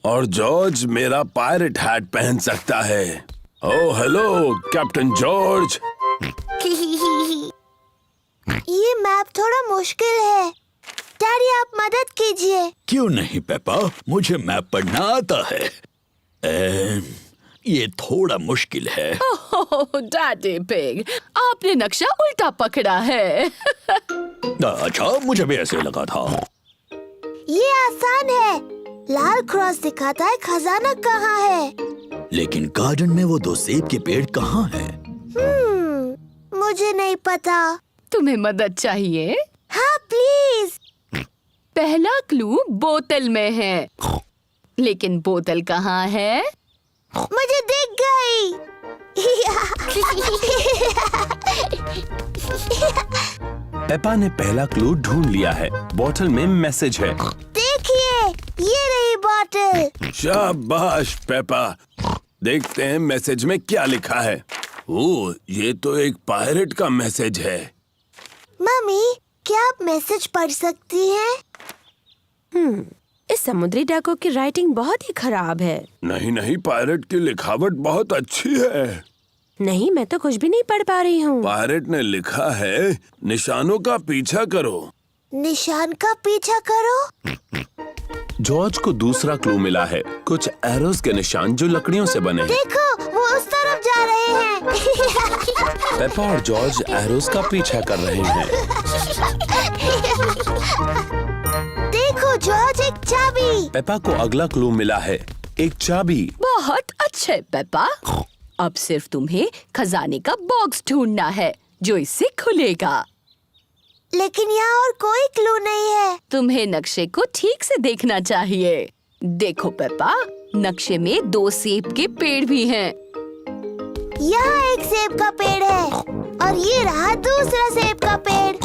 और जॉर्ज मेरा पायरेट हैट पहन सकता है। Oh hello captain George. ये मैप थोड़ा मुश्किल है। डैडी, आप मदद कीजिए। क्यों नहीं पेपा, मुझे मैप पढ़ना आता है। ये थोड़ा मुश्किल है। ओह डैडी पिग, आपने नक्शा उल्टा पकड़ा है। अच्छा, मुझे भी ऐसे लगा था। ये आसान है। लाल क्रॉस दिखाता है खजाना कहाँ है। लेकिन गार्डन में वो 2 सेब के पेड़ कहाँ हैं? मुझे नहीं पता। तुम्हें मदद चाहिए? हाँ प्लीज। पहला क्लू बोतल में है, लेकिन बोतल कहाँ है? मुझे दिख गई। पेपा ने पहला क्लू ढूंढ लिया है। बोतल में मैसेज है। देखिए, ये रही बोतल। शाबाश पेपा। देखते हैं मैसेज में क्या लिखा है। ओह, ये तो एक पायरेट का मैसेज है। मम्मी, क्या आप मैसेज पढ़ सकती हैं? इस समुद्री डाकू की राइटिंग बहुत ही खराब है। नहीं, पायरेट की लिखावट बहुत अच्छी है। नहीं, मैं तो कुछ भी नहीं पढ़ पा रही हूँ। पायरेट ने लिखा है, निशानों का पीछा करो। निशान का पीछा करो। जॉर्ज को दूसरा क्लू मिला है। कुछ एरोस के निशान जो लकड़ियों से बने हैं। देखो, वो उस तरफ जा रहे हैं। पेपा और जॉर्ज एरोस का पीछा कर रहे हैं। देखो जॉर्ज, एक चाबी। पेपा को अगला क्लू मिला है, एक चाबी। बहुत अच्छे पेपा। अब सिर्फ तुम्हें खजाने का बॉक्स ढूंढना है जो इससे खुलेगा। लेकिन यहाँ और कोई क्लू नहीं है। तुम्हें नक्शे को ठीक से देखना चाहिए। देखो पेपा, नक्शे में 2 सेब के पेड़ भी हैं। यहाँ एक सेब का पेड़ है और ये रहा दूसरा सेब का पेड़।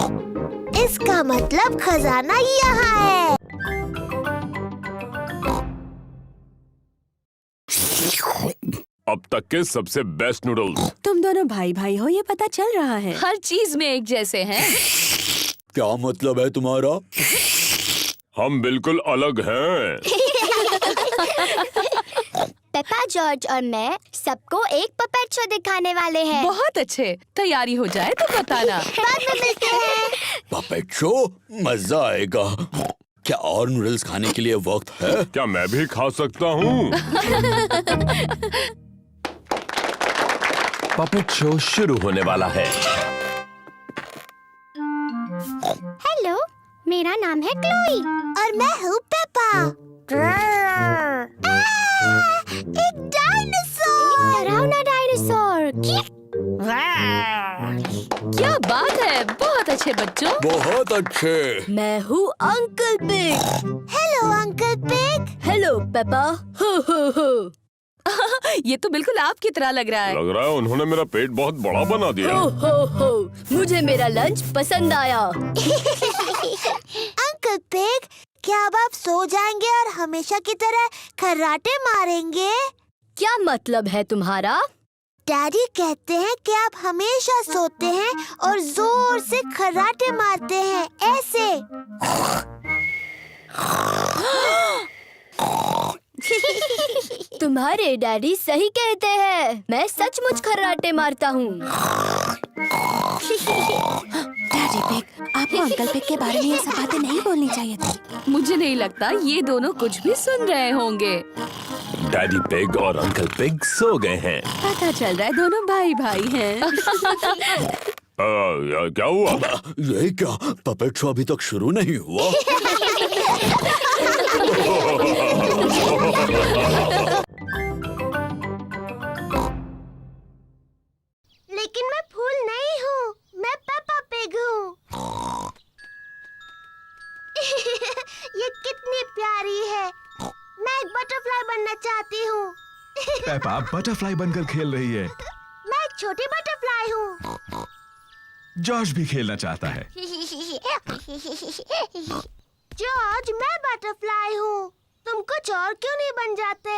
इसका मतलब खजाना यहाँ है। अब तक के सबसे बेस्ट नूडल्स। तुम दोनों भाई भाई हो, ये पता चल रहा है। हर चीज में एक जैसे हैं। क्या मतलब है तुम्हारा? हम बिल्कुल अलग हैं। पेपा, जॉर्ज और मैं सबको एक पपेट शो दिखाने वाले हैं। बहुत अच्छे। तैयारी हो जाए तो बताना। बाद में मिलते हैं। Puppet show? मजा आएगा। क्या और नूडल्स खाने के लिए वक्त है? क्या मैं भी खा सकता हूँ? पपेट शो शुरू होने वाला है। हेलो, मेरा नाम है क्लोई और मैं हूँ पेपा। एक डायनासोर। डरावना डायनासोर। क्या बात है, बहुत अच्छे बच्चों। बहुत अच्छे। मैं हूँ uncle pig. Hello uncle pig. Hello Peppa. हो हो हो। ये तो बिल्कुल आपकी तरह लग रहा है। लग रहा है उन्होंने मेरा पेट बहुत बड़ा बना दिया। हो हो हो। मुझे मेरा लंच पसंद आया। अंकल पिग, क्या अब आप सो जाएंगे और हमेशा की तरह खर्राटे मारेंगे? क्या मतलब है तुम्हारा? डैडी कहते हैं कि आप हमेशा सोते हैं और जोर से खर्राटे मारते हैं, ऐसे। तुम्हारे डैडी सही कहते हैं। मैं सचमुच खर्राटे मारता हूँ। डैडी पिग, आपको अंकल पिग के बारे में ये सब बातें नहीं बोलनी चाहिए थी। मुझे नहीं लगता ये दोनों कुछ भी सुन रहे होंगे। डैडी पिग और अंकल पिग सो गए हैं। पता चल रहा है दोनों भाई भाई हैं। क्या हुआ? ये क्या? पपेट शो अभी तक शुरू नहीं हुआ। लेकिन मैं फूल नहीं हूँ, मैं पेपा पिग हूँ। ये कितनी प्यारी है। मैं एक बटरफ्लाई बनना चाहती हूँ। पेपा बटरफ्लाई बनकर खेल रही है। मैं एक छोटी बटरफ्लाई हूँ। जॉर्ज भी खेलना चाहता है। जॉर्ज, मैं बटरफ्लाई हूँ। तुम कुछ और क्यों नहीं बन जाते?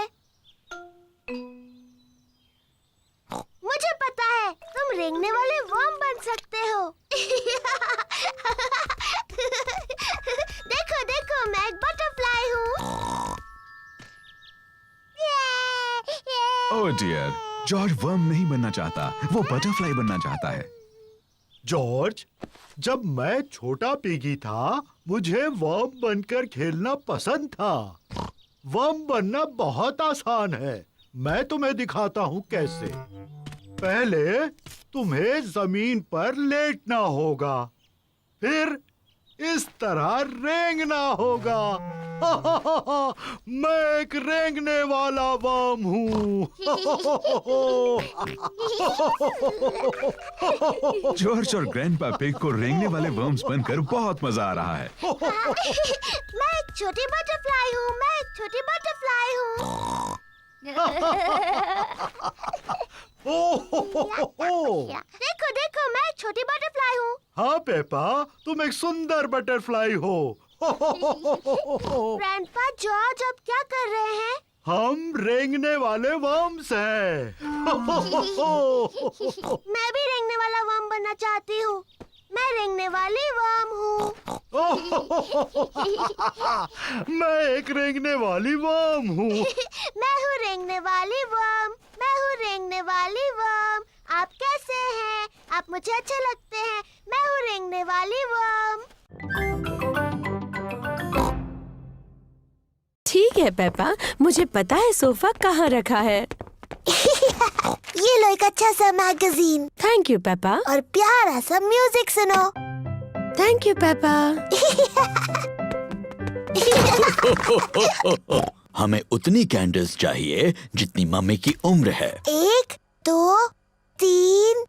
मुझे पता है, तुम रेंगने वाले वर्म बन सकते हो। देखो देखो, मैं एक बटरफ्लाई हूँ। ओह डियर, जॉर्ज वर्म नहीं बनना चाहता, वो बटरफ्लाई बनना चाहता है। जॉर्ज, जब मैं छोटा पिगी था, मुझे वर्म बनकर खेलना पसंद था। वर्म बनना बहुत आसान है। मैं तुम्हें दिखाता हूँ कैसे। पहले तुम्हें जमीन पर लेटना होगा, फिर इस तरह रेंगना होगा। मैं एक रेंगने वाला वर्म हूँ। जॉर्ज और ग्रैंडपा पिग को रेंगने वाले वर्म्स बनकर बहुत मजा आ रहा है। मैं एक छोटी बटरफ्लाई हूँ। मैं एक छोटी बटरफ्लाई हूँ। देखो देखो, मैं एक छोटी बटरफ्लाई हूँ। हाँ पेपा, तुम एक सुंदर बटरफ्लाई हो। ग्रैंडपा, जॉर्ज अब क्या कर रहे हैं? हम रेंगने वाले वर्म्स हैं। मैं भी रेंगने वाला वर्म बनना चाहती हूँ। मैं रेंगने वाली वर्म हूँ। मैं एक रेंगने वाली वर्म हूँ। मैं हूँ रेंगने वाली वर्म। मैं हूँ रेंगने वाली वर्म। आप कैसे हैं? आप मुझे अच्छे लगते हैं। मैं हूँ रेंगने वाली वर्म। ठीक है पेपा, मुझे पता है सोफा कहाँ रखा है। ये लो एक अच्छा सा मैगजीन। Thank you Peppa. और प्यारा सा म्यूजिक सुनो। Thank you Peppa. हमें उतनी कैंडल्स चाहिए जितनी मम्मी की उम्र है। 1, 2, 3।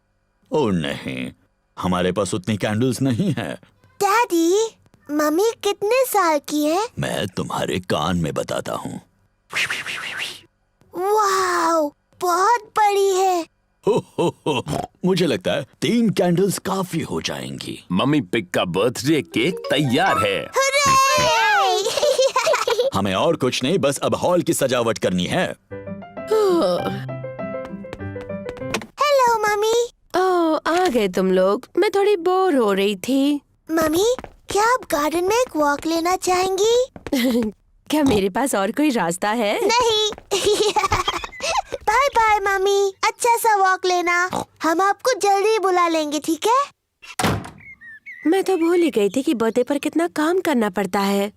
ओ नहीं, हमारे पास उतनी कैंडल्स नहीं है। डैडी, मम्मी कितने साल की है? मैं तुम्हारे कान में बताता हूँ। वाओ, बहुत बड़ी है। हो, मुझे लगता है 3 कैंडल्स काफी हो जाएंगी। मम्मी पिग का बर्थडे केक तैयार है। हमें और कुछ नहीं, बस अब हॉल की सजावट करनी है। Hello mummy. ओह, आ गए तुम लोग। मैं थोड़ी बोर हो रही थी। मम्मी, क्या आप गार्डन में एक वॉक लेना चाहेंगी? क्या मेरे पास और कोई रास्ता है? नहीं। बाय बाय मम्मी, अच्छा सा वॉक लेना। हम आपको जल्दी बुला लेंगे, ठीक है? मैं तो भूल ही गई थी कि बर्थडे पर कितना काम करना पड़ता है।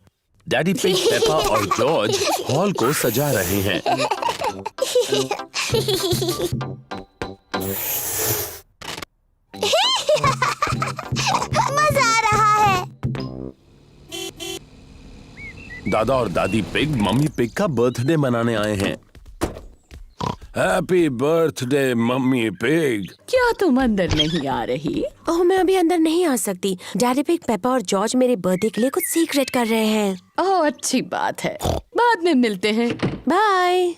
डैडी पिग, पेपा और जॉर्ज हॉल को सजा रहे हैं। मजा आ रहा है। दादा और दादी पिग मम्मी पिग का बर्थडे मनाने आए हैं। Happy birthday mummy pig. क्या तुम अंदर नहीं आ रही? ओह, मैं अभी अंदर नहीं आ सकती। डैडी पिग, पेपा और जॉर्ज मेरे बर्थडे के लिए कुछ सीक्रेट कर रहे हैं। ओह, अच्छी बात है। बाद में मिलते हैं। बाय।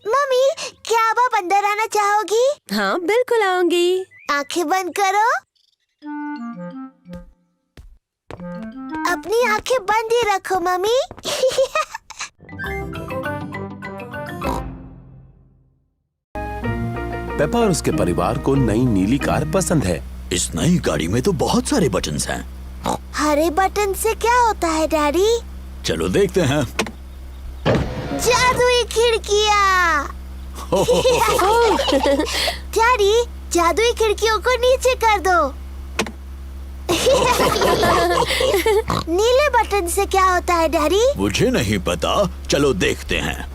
मम्मी, क्या आप अंदर आना चाहोगी? हाँ, बिल्कुल आऊंगी। आंखें बंद करो। अपनी आंखें बंद ही रखो मम्मी। पेपा और उसके परिवार को नई नीली कार पसंद है। इस नई गाड़ी में तो बहुत सारे बटन्स हैं। हरे बटन से क्या होता है डैडी? चलो देखते हैं। जादुई खिड़कियाँ। डैडी, जादुई खिड़कियों को नीचे कर दो। नीले बटन से क्या होता है डैडी? मुझे नहीं पता, चलो देखते हैं।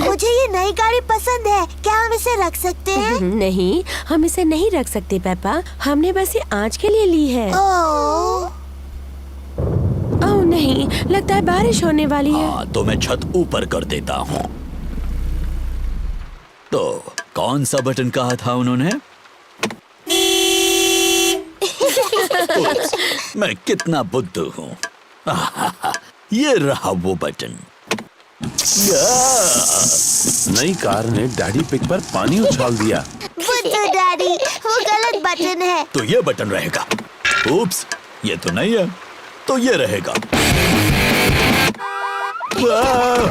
मुझे ये नई गाड़ी पसंद है। क्या हम इसे रख सकते हैं? नहीं, हम इसे नहीं रख सकते पेपा। हमने बस ये आज के लिए ली है। ओह नहीं, लगता है बारिश होने वाली है। हाँ, तो मैं छत ऊपर कर देता हूँ। तो कौन सा बटन कहा था उन्होंने? मैं कितना बुद्धू हूँ। ये रहा वो बटन। नई कार ने डैडी पिग पर पानी उछाल दिया। बुद्धू डैडी, वो गलत बटन है। तो ये बटन रहेगा। उप्स, ये तो नहीं है, तो ये रहेगा।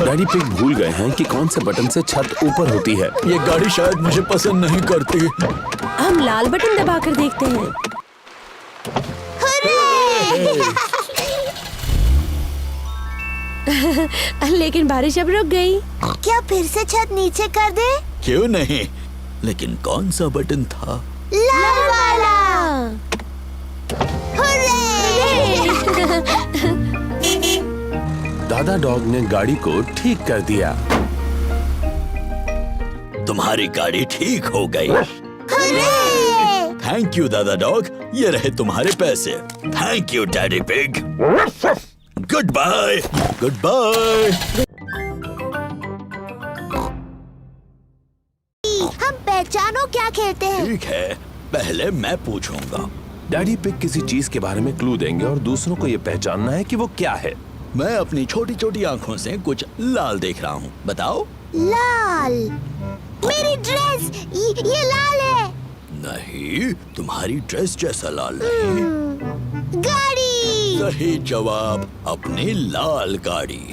डैडी पिग भूल गए हैं कि कौन से बटन से छत ऊपर होती है। ये गाड़ी शायद मुझे पसंद नहीं करती। हम लाल बटन दबाकर देखते हैं। लेकिन बारिश अब रुक गई। क्या फिर से छत नीचे कर दे? क्यों नहीं, लेकिन कौन सा बटन था? लाल वाला। दादा डॉग ने गाड़ी को ठीक कर दिया। तुम्हारी गाड़ी ठीक हो गई। थैंक यू दादा डॉग, ये रहे तुम्हारे पैसे। Thank you Daddy Pig. Goodbye. Goodbye. हम पहचानो क्या खेलते हैं। ठीक है, पहले मैं पूछूंगा। डैडी पिग किसी चीज के बारे में क्लू देंगे और दूसरों को ये पहचानना है कि वो क्या है। मैं अपनी छोटी छोटी आँखों से कुछ लाल देख रहा हूँ, बताओ। लाल। मेरी ड्रेस, ये लाल है। नहीं, तुम्हारी ड्रेस जैसा लाल नहीं। गाड़ी। सही जवाब, अपनी लाल गाड़ी।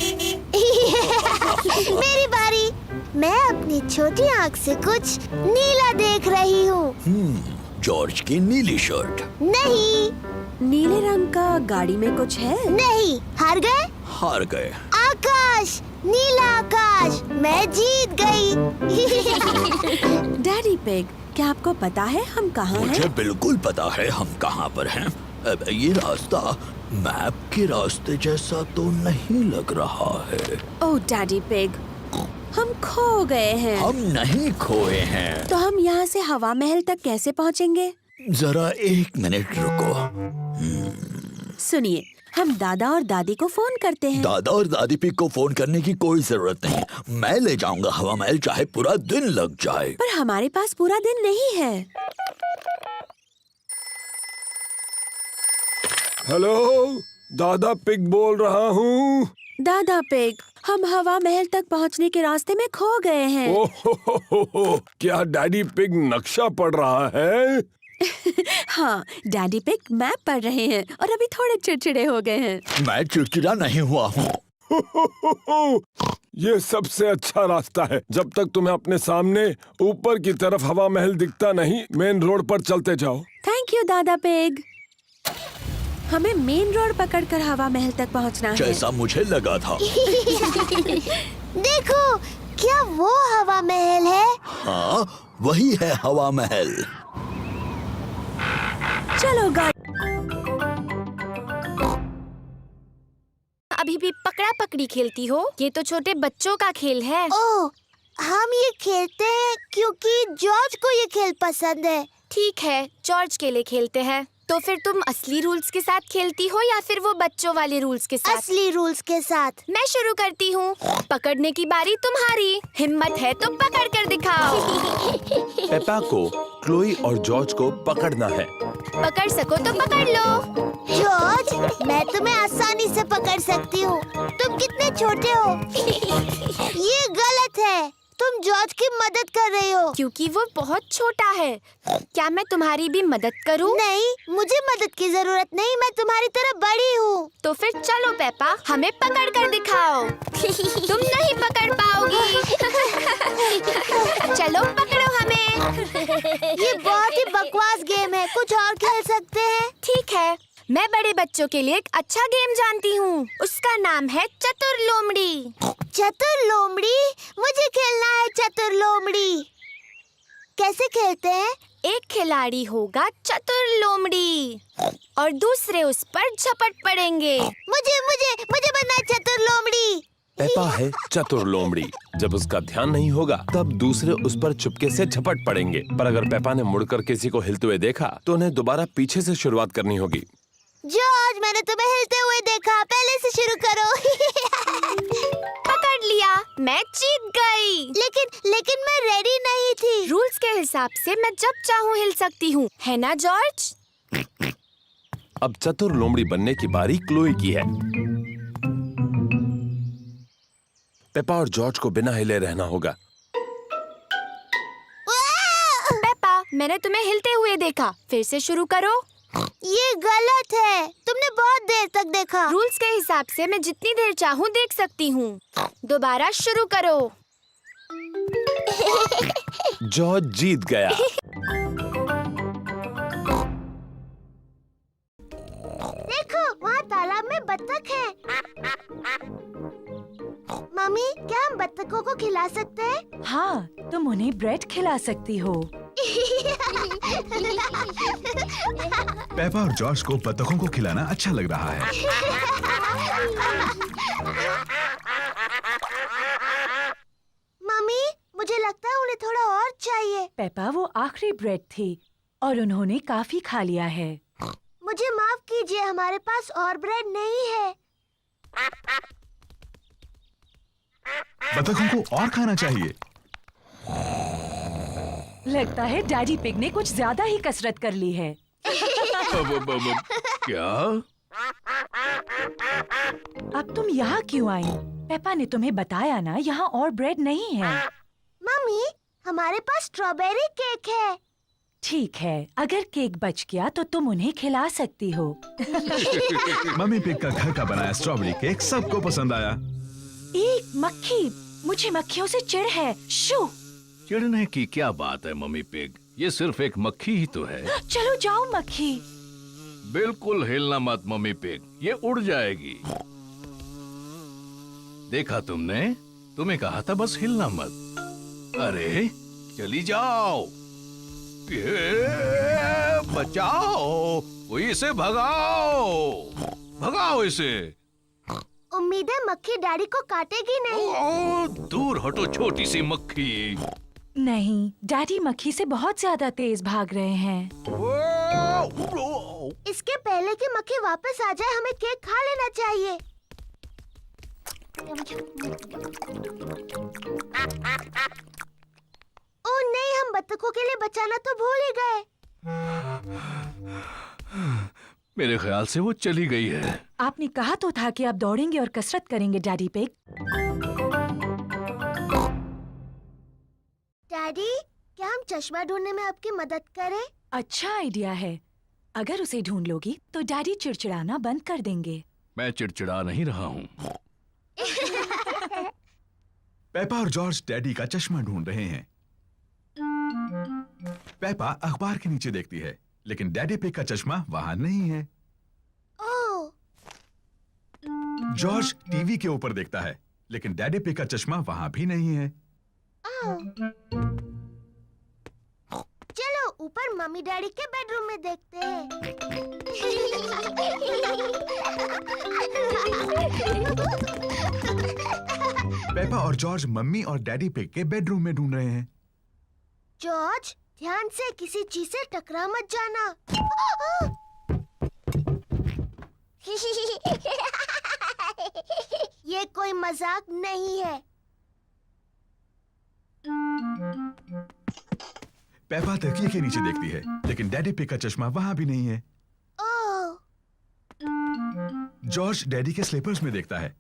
मेरी बारी। मैं अपनी छोटी आँख से कुछ नीला देख रही हूँ। जॉर्ज की नीली शर्ट। नहीं। नीले रंग का गाड़ी में कुछ है? नहीं। हार गए? हार गए। आकाश, नीला आकाश, मैं जीत गई। डैडी पिग, क्या आपको पता है हम कहाँ हैं? मुझे बिल्कुल पता है हम कहाँ पर हैं। अब ये रास्ता मैप के रास्ते जैसा तो नहीं लग रहा है। ओह डैडी पिग, हम खो गए हैं। हम नहीं खोए हैं। तो हम यहाँ से हवा महल तक कैसे पहुँचेंगे? जरा 1 मिनट रुको। सुनिए, हम दादा और दादी को फोन करते हैं। दादा और दादी पिग को फोन करने की कोई जरूरत नहीं। मैं ले जाऊंगा हवा महल, चाहे पूरा दिन लग जाए। पर हमारे पास पूरा दिन नहीं है। हेलो, दादा पिग बोल रहा हूँ। दादा पिग, हम हवा महल तक पहुँचने के रास्ते में खो गए हैं। ओह, क्या डैडी पिग नक्शा पढ़ रहा है? हाँ, डैडी पिग मैप पढ़ रहे हैं और अभी थोड़े चिड़चिड़े हो गए हैं। मैं चिड़चिड़ा नहीं हुआ हूँ। ये सबसे अच्छा रास्ता है। जब तक तुम्हें अपने सामने ऊपर की तरफ हवा महल दिखता नहीं, मेन रोड पर चलते जाओ। थैंक यू दादा पिग। हमें मेन रोड पकड़कर हवा महल तक पहुंचना है। जैसा मुझे लगा था। देखो, क्या वो हवा महल है? हाँ, वही है हवा महल। चलो गाड़ी। अभी भी पकड़ा पकड़ी खेलती हो? ये तो छोटे बच्चों का खेल है। ओह, हम ये खेलते हैं क्योंकि जॉर्ज को ये खेल पसंद है। ठीक है, जॉर्ज के लिए खेलते हैं। तो फिर तुम असली रूल्स के साथ खेलती हो या फिर वो बच्चों वाले रूल्स के साथ? असली रूल्स के साथ। मैं शुरू करती हूँ। पकड़ने की बारी तुम्हारी। हिम्मत है तो पकड़ कर दिखाओ। पेपा को क्लोई और जॉर्ज को पकड़ना है। पकड़ सको तो पकड़ लो। जॉर्ज, मैं तुम्हें आसानी से पकड़ सकती हूँ। तुम कितने छोटे हो। ये गलत है। तुम जॉर्ज की मदद कर रही हो। क्योंकि वो बहुत छोटा है। क्या मैं तुम्हारी भी मदद करूं? नहीं, मुझे मदद की जरूरत नहीं। मैं तुम्हारी तरह बड़ी हूँ। तो फिर चलो पेपा, हमें पकड़ कर दिखाओ। तुम नहीं पकड़ पाओगी। चलो पकड़ो हमें। ये बहुत ही बकवास गेम है। कुछ और खेल सकते हैं? ठीक है, मैं बड़े बच्चों के लिए एक अच्छा गेम जानती हूँ। उसका नाम है चतुर लोमड़ी। चतुर लोमड़ी? मुझे खेलना है चतुर लोमड़ी। कैसे खेलते हैं? एक खिलाड़ी होगा चतुर लोमड़ी और दूसरे उस पर झपट पड़ेंगे। मुझे मुझे मुझे बनना है चतुर लोमड़ी। पेपा है चतुर लोमड़ी। जब उसका ध्यान नहीं होगा तब दूसरे उस पर चुपके से झपट पड़ेंगे। पर अगर पेपा ने मुड़कर किसी को हिलते हुए देखा तो उन्हें दोबारा पीछे से शुरुआत करनी होगी। जॉर्ज, मैंने तुम्हें हिलते हुए देखा। पहले से शुरू करो। पकड़ लिया, मैं जीत गई। लेकिन मैं रेडी नहीं थी। रूल्स के हिसाब से मैं जब चाहूँ हिल सकती हूँ, है ना जॉर्ज? अब चतुर लोमड़ी बनने की बारी क्लोई की है। पेपा और जॉर्ज को बिना हिले रहना होगा। पेपा, मैंने तुम्हें हिलते हुए देखा। फिर से शुरू करो। ये गलत है। तुमने बहुत देर तक देखा। रूल्स के हिसाब से मैं जितनी देर चाहूँ देख सकती हूँ। दोबारा शुरू करो। जॉर्ज जीत गया। देखो, वहाँ तालाब में बत्तख है। मम्मी, क्या हम बत्तखों को खिला सकते हैं? हाँ, तुम उन्हें ब्रेड खिला सकती हो। पेपा और जॉर्ज को बतखों को खिलाना अच्छा लग रहा है। मम्मी, मुझे लगता है उन्हें थोड़ा और चाहिए। पेपा, वो आखिरी ब्रेड थी और उन्होंने काफी खा लिया है। मुझे माफ कीजिए, हमारे पास और ब्रेड नहीं है। बतखों को और खाना चाहिए। लगता है डैडी पिग ने कुछ ज्यादा ही कसरत कर ली है। क्या? अब तुम यहाँ क्यों आई? पेपा ने तुम्हें बताया ना, यहाँ और ब्रेड नहीं है। मम्मी, हमारे पास स्ट्रॉबेरी केक है। ठीक है, अगर केक बच गया तो तुम उन्हें खिला सकती हो। मम्मी पिग का घर का बनाया स्ट्रॉबेरी केक सबको पसंद आया। एक मक्खी, मुझे मक्खियों से चिढ़ है। शू! चिढ़ने की क्या बात है मम्मी पिग, ये सिर्फ एक मक्खी ही तो है। चलो जाओ मक्खी। बिल्कुल हिलना मत मम्मी पिग, ये उड़ जाएगी। देखा तुमने? तुम्हें कहा था बस हिलना मत। अरे चली जाओ। ये बचाओ, कोई इसे भगाओ, भगाओ इसे। उम्मीद है मक्खी डैडी को काटेगी नहीं। ओ, दूर हटो छोटी सी मक्खी। नहीं, डैडी मक्खी से बहुत ज्यादा तेज भाग रहे हैं। इसके पहले कि मक्खी वापस आ जाए, हमें केक खा लेना चाहिए। ओह नहीं, हम बत्तखों के लिए बचाना तो भूल ही गए। मेरे ख्याल से वो चली गई है। आपने कहा तो था कि आप दौड़ेंगे और कसरत करेंगे डैडी पिग। डैडी, क्या हम चश्मा ढूंढने में आपकी मदद करें? अच्छा आइडिया है। अगर उसे ढूंढ लोगी तो डैडी चिड़चिड़ाना बंद कर देंगे। मैं चिड़चिड़ा नहीं रहा हूँ। पेपा और जॉर्ज डैडी का चश्मा ढूंढ रहे हैं। पेपा अखबार के नीचे देखती है, लेकिन डैडी पिग का चश्मा वहां नहीं है। ओह, जॉर्ज टीवी के ऊपर देखता है, लेकिन डैडी पिग का चश्मा वहां भी नहीं है। चलो ऊपर मम्मी डैडी के बेडरूम में देखते हैं। पेपा और जॉर्ज मम्मी और डैडी पिग के बेडरूम में ढूंढ रहे हैं। जॉर्ज, ध्यान से किसी चीज से टकरा मत जाना। ये कोई मजाक नहीं है। पेपा तकिए के नीचे देखती है, लेकिन डैडी पिग का चश्मा वहां भी नहीं है। ओह, जॉर्ज डैडी के स्लीपर्स में देखता है,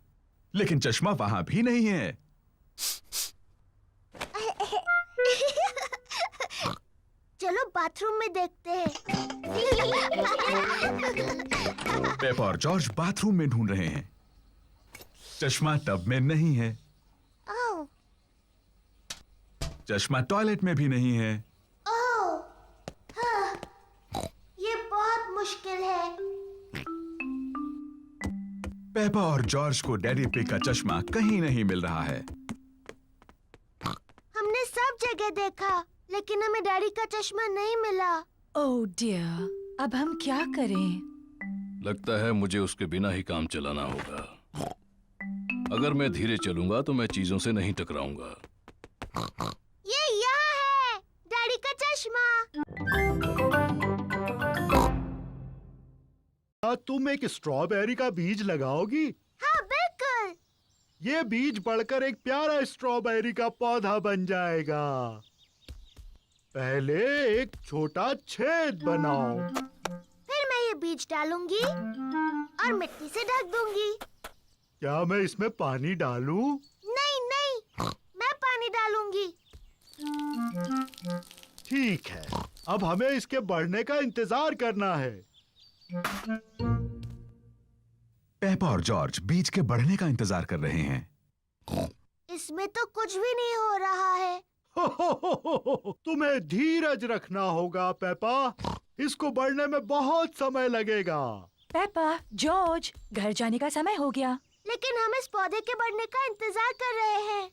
लेकिन चश्मा वहां भी नहीं है। चलो बाथरूम में देखते हैं। पेपा और जॉर्ज बाथरूम में ढूंढ रहे हैं। चश्मा टब में नहीं है। ओह, चश्मा टॉयलेट में भी नहीं है। ओह, हाँ, ये बहुत मुश्किल है। पेपा और जॉर्ज को डैडी पिग का चश्मा कहीं नहीं मिल रहा है। हमने सब जगह देखा, लेकिन हमें डैडी का चश्मा नहीं मिला। ओह डियर, अब हम क्या करें? लगता है मुझे उसके बिना ही काम चलाना होगा। अगर मैं धीरे चलूंगा तो मैं चीजों से नहीं टकराऊंगा। ये यहाँ है, डैडी का चश्मा। तुम एक स्ट्रॉबेरी का बीज लगाओगी? हाँ बिल्कुल। ये बीज बढ़कर एक प्यारा स्ट्रॉबेरी का पौधा बन जाएगा। पहले एक छोटा छेद बनाओ। फिर मैं ये बीज डालूंगी और मिट्टी से ढक दूंगी। क्या मैं इसमें पानी डालूं? नहीं करूंगी। ठीक है, अब हमें इसके बढ़ने का इंतजार करना है। पेपा और जॉर्ज बीज के बढ़ने का इंतजार कर रहे हैं। इसमें तो कुछ भी नहीं हो रहा है। तुम्हें धीरज रखना होगा पेपा, इसको बढ़ने में बहुत समय लगेगा। पेपा, जॉर्ज, घर जाने का समय हो गया। लेकिन हम इस पौधे के बढ़ने का इंतजार कर रहे हैं।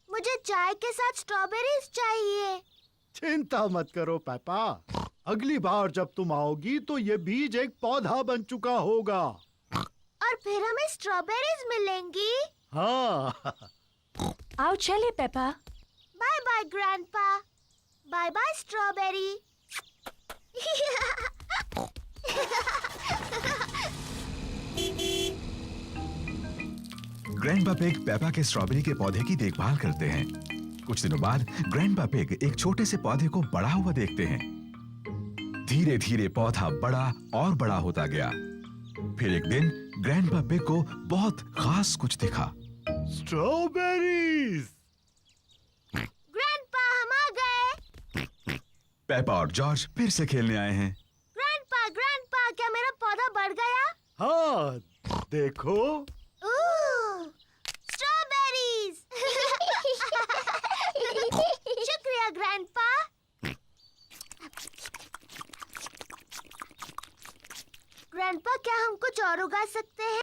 मुझे चाय के साथ स्ट्रॉबेरीज चाहिए। चिंता मत करो पेपा, अगली बार जब तुम आओगी तो ये बीज एक पौधा बन चुका होगा और फिर हमें स्ट्रॉबेरीज मिलेंगी। हाँ। आओ चले Peppa. Bye bye Grandpa. Bye bye strawberry. Grandpa Pig Peppa के स्ट्रॉबेरी के पौधे की देखभाल करते हैं। कुछ दिनों बाद ग्रैंडपा पिग एक छोटे से पौधे को बड़ा हुआ देखते हैं। धीरे धीरे पौधा बड़ा और बड़ा होता गया। फिर एक दिन ग्रैंडपा पिग को बहुत खास कुछ दिखा। स्ट्रॉबेरीज। ग्रैंडपा, हम आ गए। पेपा और जॉर्ज फिर से खेलने आए हैं। ग्रैंडपा, क्या मेरा पौधा बढ़ गया? हाँ, देखो। स्ट्रॉबेरीज। शुक्रिया ग्रैंडपा। ग्रैंडपा, क्या हम कुछ और उगा सकते हैं?